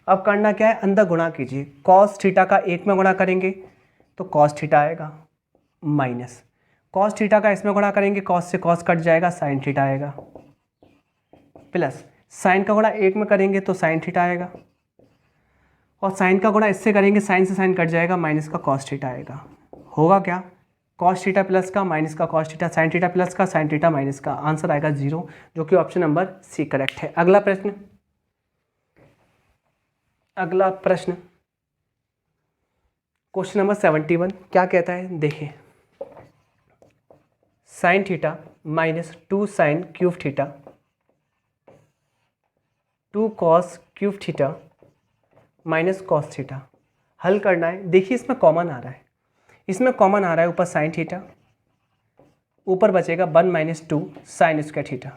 अब करना क्या है, अंदर गुणा कीजिए, कॉस थीटा का एक में गुणा करेंगे तो कॉस थीटा आएगा माइनस कॉस थीटा का इसमें गुणा करेंगे, कॉस से कॉस कट जाएगा, साइन थीटा आएगा प्लस साइन का गुणा एक में करेंगे तो साइन थीटा आएगा और साइन का गुणा इससे करेंगे, साइन से साइन कट जाएगा, माइनस का कॉस थीटा आएगा। होगा क्या, कॉस थीटा प्लस का माइनस का cos theta, sine theta plus का साइन थीटा माइनस का, आंसर आएगा 0, जो कि ऑप्शन नंबर सी करेक्ट है। अगला प्रश्न क्वेश्चन नंबर 71 क्या कहता है, देखिए sine theta minus 2 sine cube theta 2 cos cube theta minus cos theta हल करना है। देखिए इसमें कॉमन आ रहा है, ऊपर साइन थीटा, ऊपर बचेगा 1 माइनस 2 साइन स्क्वायर थीटा,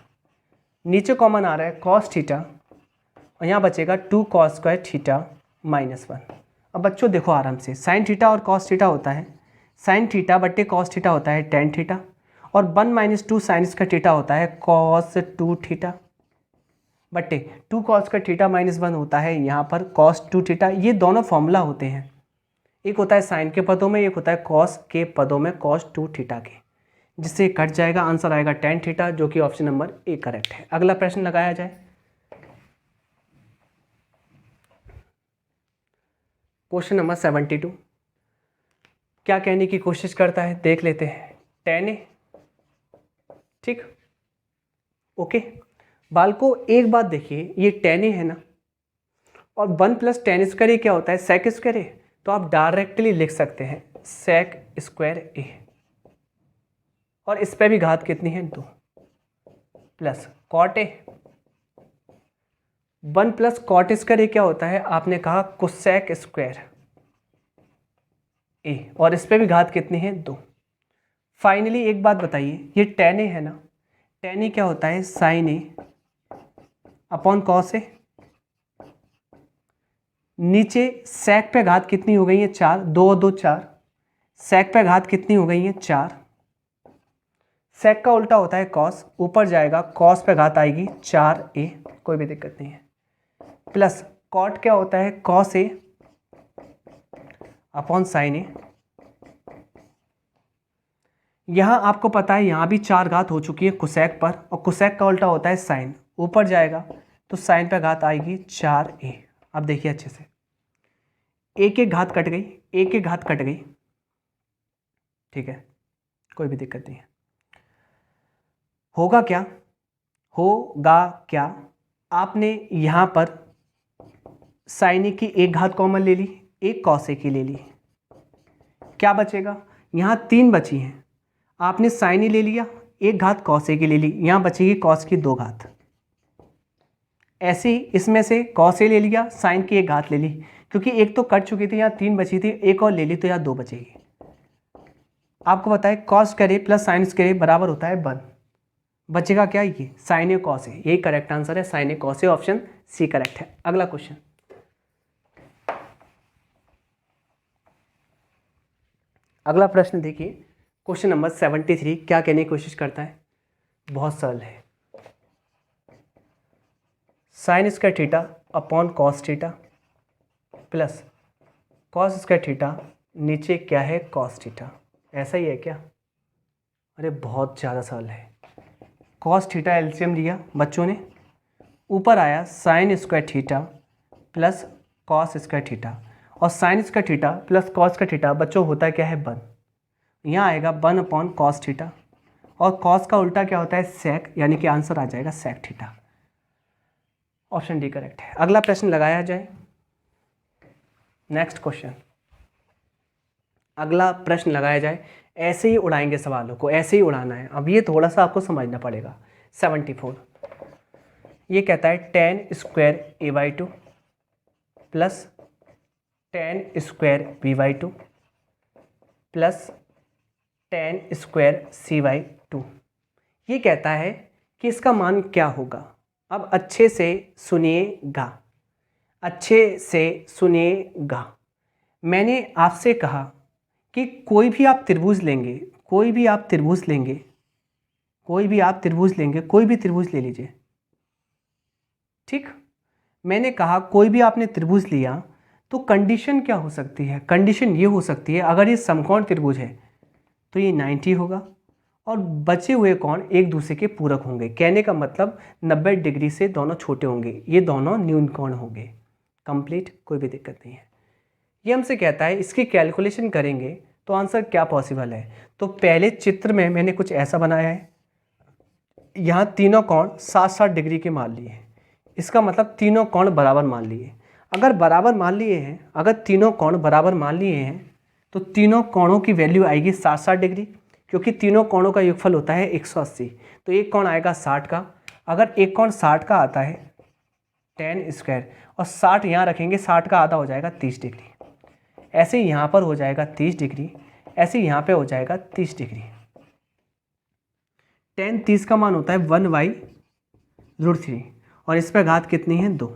नीचे कॉमन आ रहा है कॉस थीटा और यहाँ बचेगा 2 कॉस स्क्वायर थीटा माइनस 1। अब बच्चों देखो आराम से, साइन थीटा और कॉस थीटा होता है, साइन थीटा बट्टे कॉस थीटा होता है टेन थीटा और 1 माइनस 2 साइन स्क्वायर थीटा होता है कॉस 2 थीटा बट्टे 2 कॉस स्क्वायर थीटा माइनस 1 होता है यहाँ पर कॉस 2 थीटा। ये दोनों फॉर्मूला होते हैं, एक होता है साइन के पदों में, एक होता है कॉस के पदों में कॉस 2 थीटा के, जिससे कट जाएगा, आंसर आएगा टेन थीटा, जो कि ऑप्शन नंबर ए करेक्ट है। अगला प्रश्न लगाया जाए क्वेश्चन नंबर 72 क्या कहने की कोशिश करता है, देख लेते हैं। टेन ए, ठीक, ओके बालको एक बात देखिए, ये टेन ए है ना, और 1 प्लस टेन स्क्वायर ए क्या होता है, सेक स्क्वायर ए, तो आप डायरेक्टली लिख सकते हैं सेक स्क्वायर ए, और इस पे भी घात कितनी है 2 plus cot A, 1 plus cot square A क्या होता है, आपने कहा कोसेक स्क्वायर ए, और इस पे भी घात कितनी है 2। फाइनली एक बात बताइए, ये टेन ए है ना, टेन ए क्या होता है sign A upon cos A, नीचे सेक पे घात कितनी हो गई है 4, 2 और 2 4, सेक पे घात कितनी हो गई है 4, सेक का उल्टा होता है कॉस, ऊपर जाएगा कॉस पे घात आएगी 4a, कोई भी दिक्कत नहीं है, प्लस कॉट क्या होता है कॉस ए अपॉन साइन ए। यहां आपको पता है यहां भी 4 घात हो चुकी है कोसेक पर, और कोसेक का उल्टा होता है साइन, ऊपर जाएगा तो साइन पे घात आएगी 4a। अब देखिए अच्छे से, एक एक घात कट गई, एक एक घात कट गई, ठीक है, कोई भी दिक्कत नहीं है। होगा क्या, आपने यहाँ पर साइन ए की एक घात कॉमन ले ली, एक कॉस ए की ले ली, क्या बचेगा, यहाँ 3 बची हैं, आपने साइन ए ले लिया, एक घात कॉस ए की ले ली, यहाँ बचेगी कॉस की 2 घात। ऐसे ही इसमें से कॉस ए ले लिया, साइन की एक घात ले ली, क्योंकि एक तो कट चुकी थी, यहाँ 3 बची थी, एक और ले ली तो यहाँ 2 बचेगी। आपको पता है कॉस स्क्वायर ए प्लस साइन स्क्वायर ए बराबर होता है 1, बचेगा क्या, ये साइन ए कॉस ए, यही करेक्ट आंसर है, sign A cos A, option C correct है। अगला क्वेश्चन, अगला प्रश्न देखिए, क्वेश्चन नंबर 73 क्या कहने की कोशिश करता है, बहुत सरल है, sine square theta upon cos theta plus cos square theta, नीचे क्या है कॉस थीटा, ऐसा ही है क्या, अरे बहुत ज़्यादा सरल है। कॉस थीटा एलसीएम लिया बच्चों ने, ऊपर आया sine square theta plus cos square theta, और sine square theta plus cos square theta बच्चों होता है क्या है 1, यहाँ आएगा 1 अपॉन कॉस थीटा, और कॉस का उल्टा क्या होता है सेक, यानी कि आंसर आ जाएगा sec theta. Option D correct है। अगला प्रश्न लगाया जाए। नेक्स्ट क्वेश्चन, अगला प्रश्न लगाया जाए। ऐसे ही उड़ाएंगे सवालों को, ऐसे ही उड़ाना है। अब ये थोड़ा सा आपको समझना पड़ेगा। 74 ये कहता है tan square a/2 plus tan square b/2 plus tan square c/2। ये कहता है कि इसका मान क्या होगा। अब अच्छे से सुनिएगा, अच्छे से सुनिएगा। मैंने आपसे कहा कि कोई भी आप त्रिभुज लेंगे, कोई भी आप त्रिभुज लेंगे, कोई भी आप त्रिभुज लेंगे, कोई भी त्रिभुज ले लीजिए, ठीक। मैंने कहा कोई भी आपने त्रिभुज लिया तो कंडीशन क्या हो सकती है। कंडीशन ये हो सकती है, अगर ये समकोण त्रिभुज है तो ये 90 होगा और बचे हुए कोण एक दूसरे के पूरक होंगे। कहने का मतलब 90 डिग्री से दोनों छोटे होंगे, ये दोनों न्यून कोण होंगे। कंप्लीट, कोई भी दिक्कत नहीं है। ये हमसे कहता है इसकी कैलकुलेशन करेंगे तो आंसर क्या पॉसिबल है। तो पहले चित्र में मैंने कुछ ऐसा बनाया है, यहाँ तीनों कोण 60-60 डिग्री के मान लिए। इसका मतलब तीनों कोण बराबर मान लिए। अगर बराबर मान लिए हैं, अगर तीनों कोण बराबर मान लिए हैं तो तीनों कोणों की वैल्यू आएगी 60-60 डिग्री, क्योंकि तीनों कोणों का योगफल होता है 180। तो एक कोण आएगा 60 का। अगर एक कोण 60 का आता है tan स्क्वायर और 60 यहाँ रखेंगे, 60 का आधा हो जाएगा 30 डिग्री। ऐसे ही यहाँ पर हो जाएगा 30 डिग्री, ऐसे ही यहाँ पे हो जाएगा 30 डिग्री। tan 30 का मान होता है 1/√3 और इस पर घात कितनी है 2।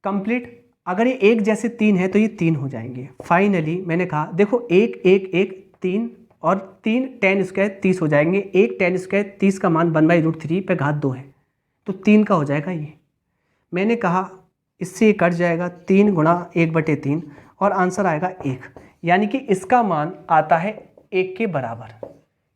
कंप्लीट। अगर ये एक जैसे 3 है तो ये 3 हो जाएंगे। फाइनली मैंने कहा देखो 1 1 1 3 और 3 tan स्क्वायर 30 हो जाएंगे। एक tan स्क्वायर 30 का मान 1/√3 पे घात 2 है तो 3 का हो जाएगा ये। मैंने कहा इससे ये कट जाएगा 3 गुणा 1/3 और आंसर आएगा 1, यानी कि इसका मान आता है 1 के बराबर।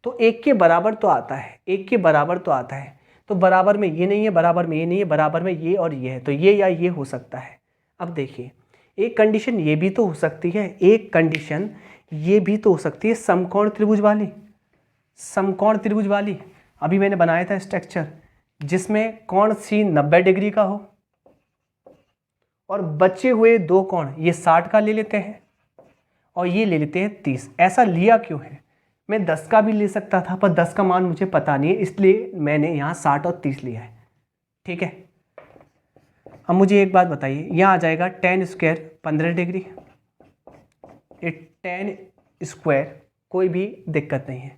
तो 1 के बराबर तो आता है, 1 के बराबर तो आता है। तो बराबर में ये नहीं है, बराबर में ये नहीं है, बराबर में ये और ये है, तो ये या ये हो सकता है। अब देखिए एक कंडीशन ये भी तो हो सकती है, एक कंडीशन ये भी तो हो सकती है समकोण त्रिभुज वाली, समकोण त्रिभुज वाली। अभी मैंने बनाया था स्ट्रक्चर जिसमें कोण C 90 डिग्री का हो और बचे हुए दो कोण ये 60 का ले लेते हैं और ये ले लेते हैं 30। ऐसा लिया क्यों है? मैं 10 का भी ले सकता था पर 10 का मान मुझे पता नहीं है, इसलिए मैंने यहाँ 60 और 30 लिया है। ठीक है, अब मुझे एक बात बताइए, यहाँ आ जाएगा tan स्क्वायर 15 डिग्री, ये tan स्क्वायर कोई भी दिक्कत नहीं है।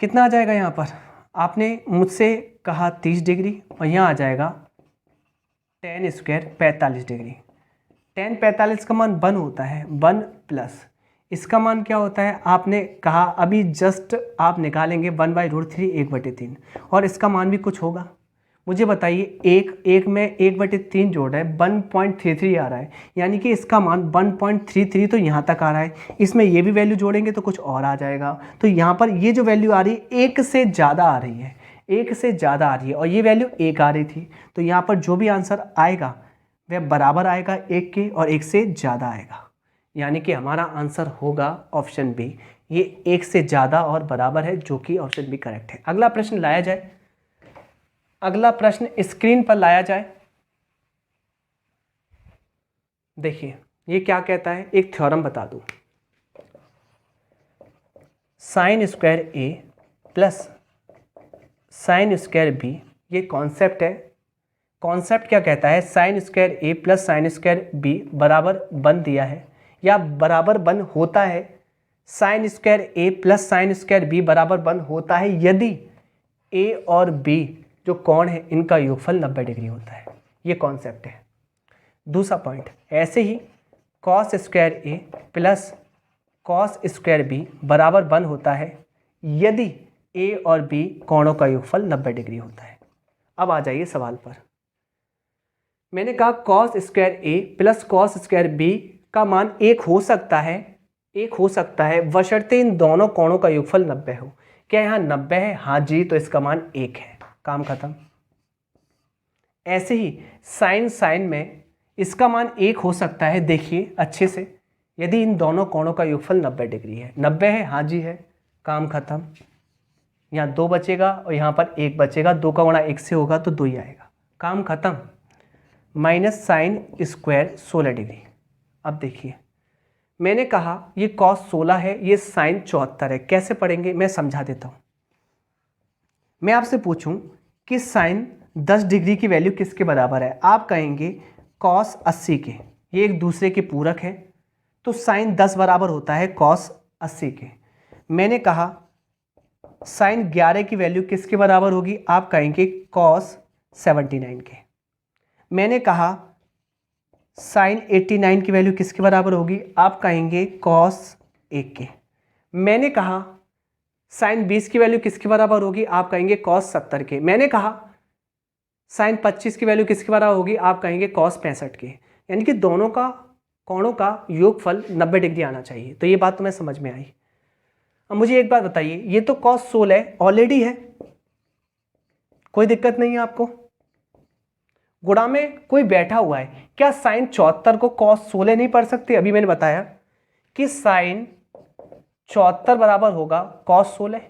कितना आ जाएगा यहाँ पर? आपने मुझसे कहा 30 डिग्री और यहाँ आ जाएगा tan स्क्वायर 45 डिग्री। tan 45 का मान 1 होता है, 1 प्लस इसका मान क्या होता है? आपने कहा अभी जस्ट आप निकालेंगे 1/√3 1/3 और इसका मान भी कुछ होगा। मुझे बताइए एक में 1/3 जोड़ है 1.33 आ रहा है, यानी कि इसका मान 1.33 तो यहाँ तक आ रहा है। इसमें ये भी वैल्यू जोड़ेंगे तो कुछ और आ जाएगा। तो यहाँ पर ये जो वैल्यू आ रही है 1 से ज़्यादा आ रही है, 1 से ज़्यादा आ रही है और ये वैल्यू 1 आ रही थी। तो यहाँ पर जो भी आंसर आएगा वह बराबर आएगा 1 के और 1 से ज़्यादा आएगा, यानी कि हमारा आंसर होगा ऑप्शन बी, ये 1 से ज़्यादा और बराबर है, जो कि ऑप्शन बी करेक्ट है। अगला प्रश्न लाया जाए, अगला प्रश्न स्क्रीन पर लाया जाए। देखिए ये क्या कहता है, एक थ्योरम बता दूं। साइन स्क्वायर ए प्लस साइन स्क्वायर बी, ये कॉन्सेप्ट है। कॉन्सेप्ट क्या कहता है? साइन स्क्वायर ए प्लस साइन स्क्वायर बी बराबर 1 दिया है या बराबर 1 होता है। साइन स्क्वायर ए प्लस साइन स्क्वायर बी बराबर 1 होता है यदि ए और बी जो कोण है इनका योगफल 90 डिग्री होता है। ये कॉन्सेप्ट है। दूसरा पॉइंट, ऐसे ही कॉस स्क्वायर ए प्लस कॉस स्क्वायर बी बराबर 1 होता है यदि ए और बी कोणों का योगफल 90 डिग्री होता है। अब आ जाइए सवाल पर। मैंने कहा कॉस स्क्वायर ए प्लस कॉस स्क्वायर बी का मान 1 हो सकता है, 1 हो सकता है बशर्ते इन दोनों कोणों का योगफल 90 हो। क्या यहाँ 90 है? हाँ जी, तो इसका मान 1 है, काम खत्म। ऐसे ही साइन साइन में इसका मान 1 हो सकता है, देखिए अच्छे से, यदि इन दोनों कोणों का योगफल 90 डिग्री है। 90 है? हाँ जी है, काम खत्म। यहाँ 2 बचेगा और यहाँ पर 1 बचेगा, 2 का गुणा 1 से होगा तो 2 ही आएगा, काम खत्म। Minus sine square 16 degree. अब देखिए मैंने कहा ये कॉस 16 है, ये साइन 74 है, कैसे पढ़ेंगे मैं समझा देता हूँ। मैं आपसे पूछूं कि साइन 10 डिग्री की वैल्यू किसके बराबर है, आप कहेंगे कॉस 80 के, ये एक दूसरे के पूरक है तो साइन 10 बराबर होता है कॉस 80 के। मैंने कहा साइन 11 की वैल्यू किसके बराबर होगी, आप कहेंगे कॉस 79 के। मैंने कहा साइन 89 की वैल्यू किसके बराबर होगी, आप कहेंगे कॉस 1 के। मैंने कहा साइन 20 की वैल्यू किसके बराबर होगी, आप कहेंगे कॉस 70 के। मैंने कहा साइन 25 की वैल्यू किसके बराबर होगी, आप कहेंगे कॉस 65 के। यानी कि दोनों का कोणों का योगफल 90 डिग्री आना चाहिए। तो ये बात तुम्हें समझ में आई। अब मुझे एक बात बताइए, ये तो कॉस 16 ऑलरेडी है, कोई दिक्कत नहीं है आपको, गुणा में कोई बैठा हुआ है, क्या साइन 74 को कॉस 16 नहीं पढ़ सकते। अभी मैंने बताया कि साइन 74 बराबर होगा कॉस 16,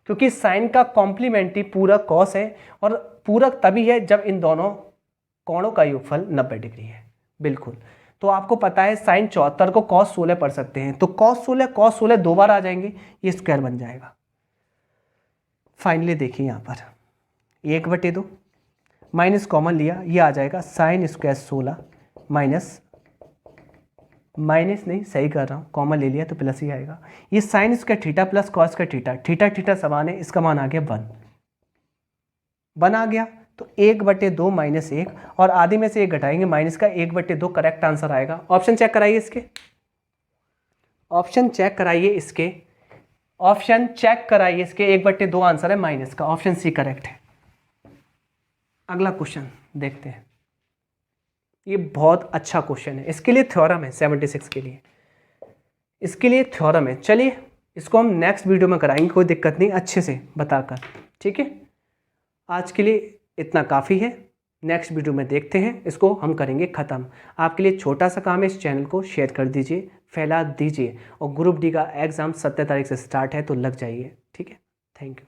क्योंकि साइन का कॉम्प्लीमेंट्री पूरक कॉस है और पूरक तभी है जब इन दोनों कोणों का योगफल 90 डिग्री है। बिल्कुल, तो आपको पता है साइन 74 को कॉस 16 पढ़ सकते हैं, तो कॉस 16 दो बार आ जाएंगे, ये स्क्वायर बन जाएगा। फाइनली देखिए यहाँ पर 1/2 माइनस कॉमन लिया, ये आ जाएगा साइन स्क्वायर 16 माइनस नहीं सही कर रहा हूँ, कॉमन ले लिया तो प्लस ही आएगा। ये sign square theta plus cos का थीटा, थीटा थीटा समान है, इसका मान आ गया 1 आ गया। तो 1/2 माइनस 1 और आधे में से 1 घटाएंगे माइनस का, 1/2 करेक्ट आंसर आएगा। ऑप्शन चेक कराइए इसके, ऑप्शन चेक कराइए इसके, ऑप्शन चेक कराइए इसके, 1/2 आंसर है माइनस का, ऑप्शन सी करेक्ट है। अगला क्वेश्चन देखते हैं, ये बहुत अच्छा क्वेश्चन है, इसके लिए थ्योरम है 76 के लिए, इसके लिए थ्योरम है। चलिए इसको हम नेक्स्ट वीडियो में कराएंगे, कोई दिक्कत नहीं, अच्छे से बताकर, ठीक है। आज के लिए इतना काफ़ी है, नेक्स्ट वीडियो में देखते हैं, इसको हम करेंगे ख़त्म। आपके लिए छोटा सा काम है, इस चैनल को शेयर कर दीजिए, फैला दीजिए, और ग्रुप डी का एग्ज़ाम 17 तारीख से स्टार्ट है, तो लग जाइए, ठीक है। Thank you.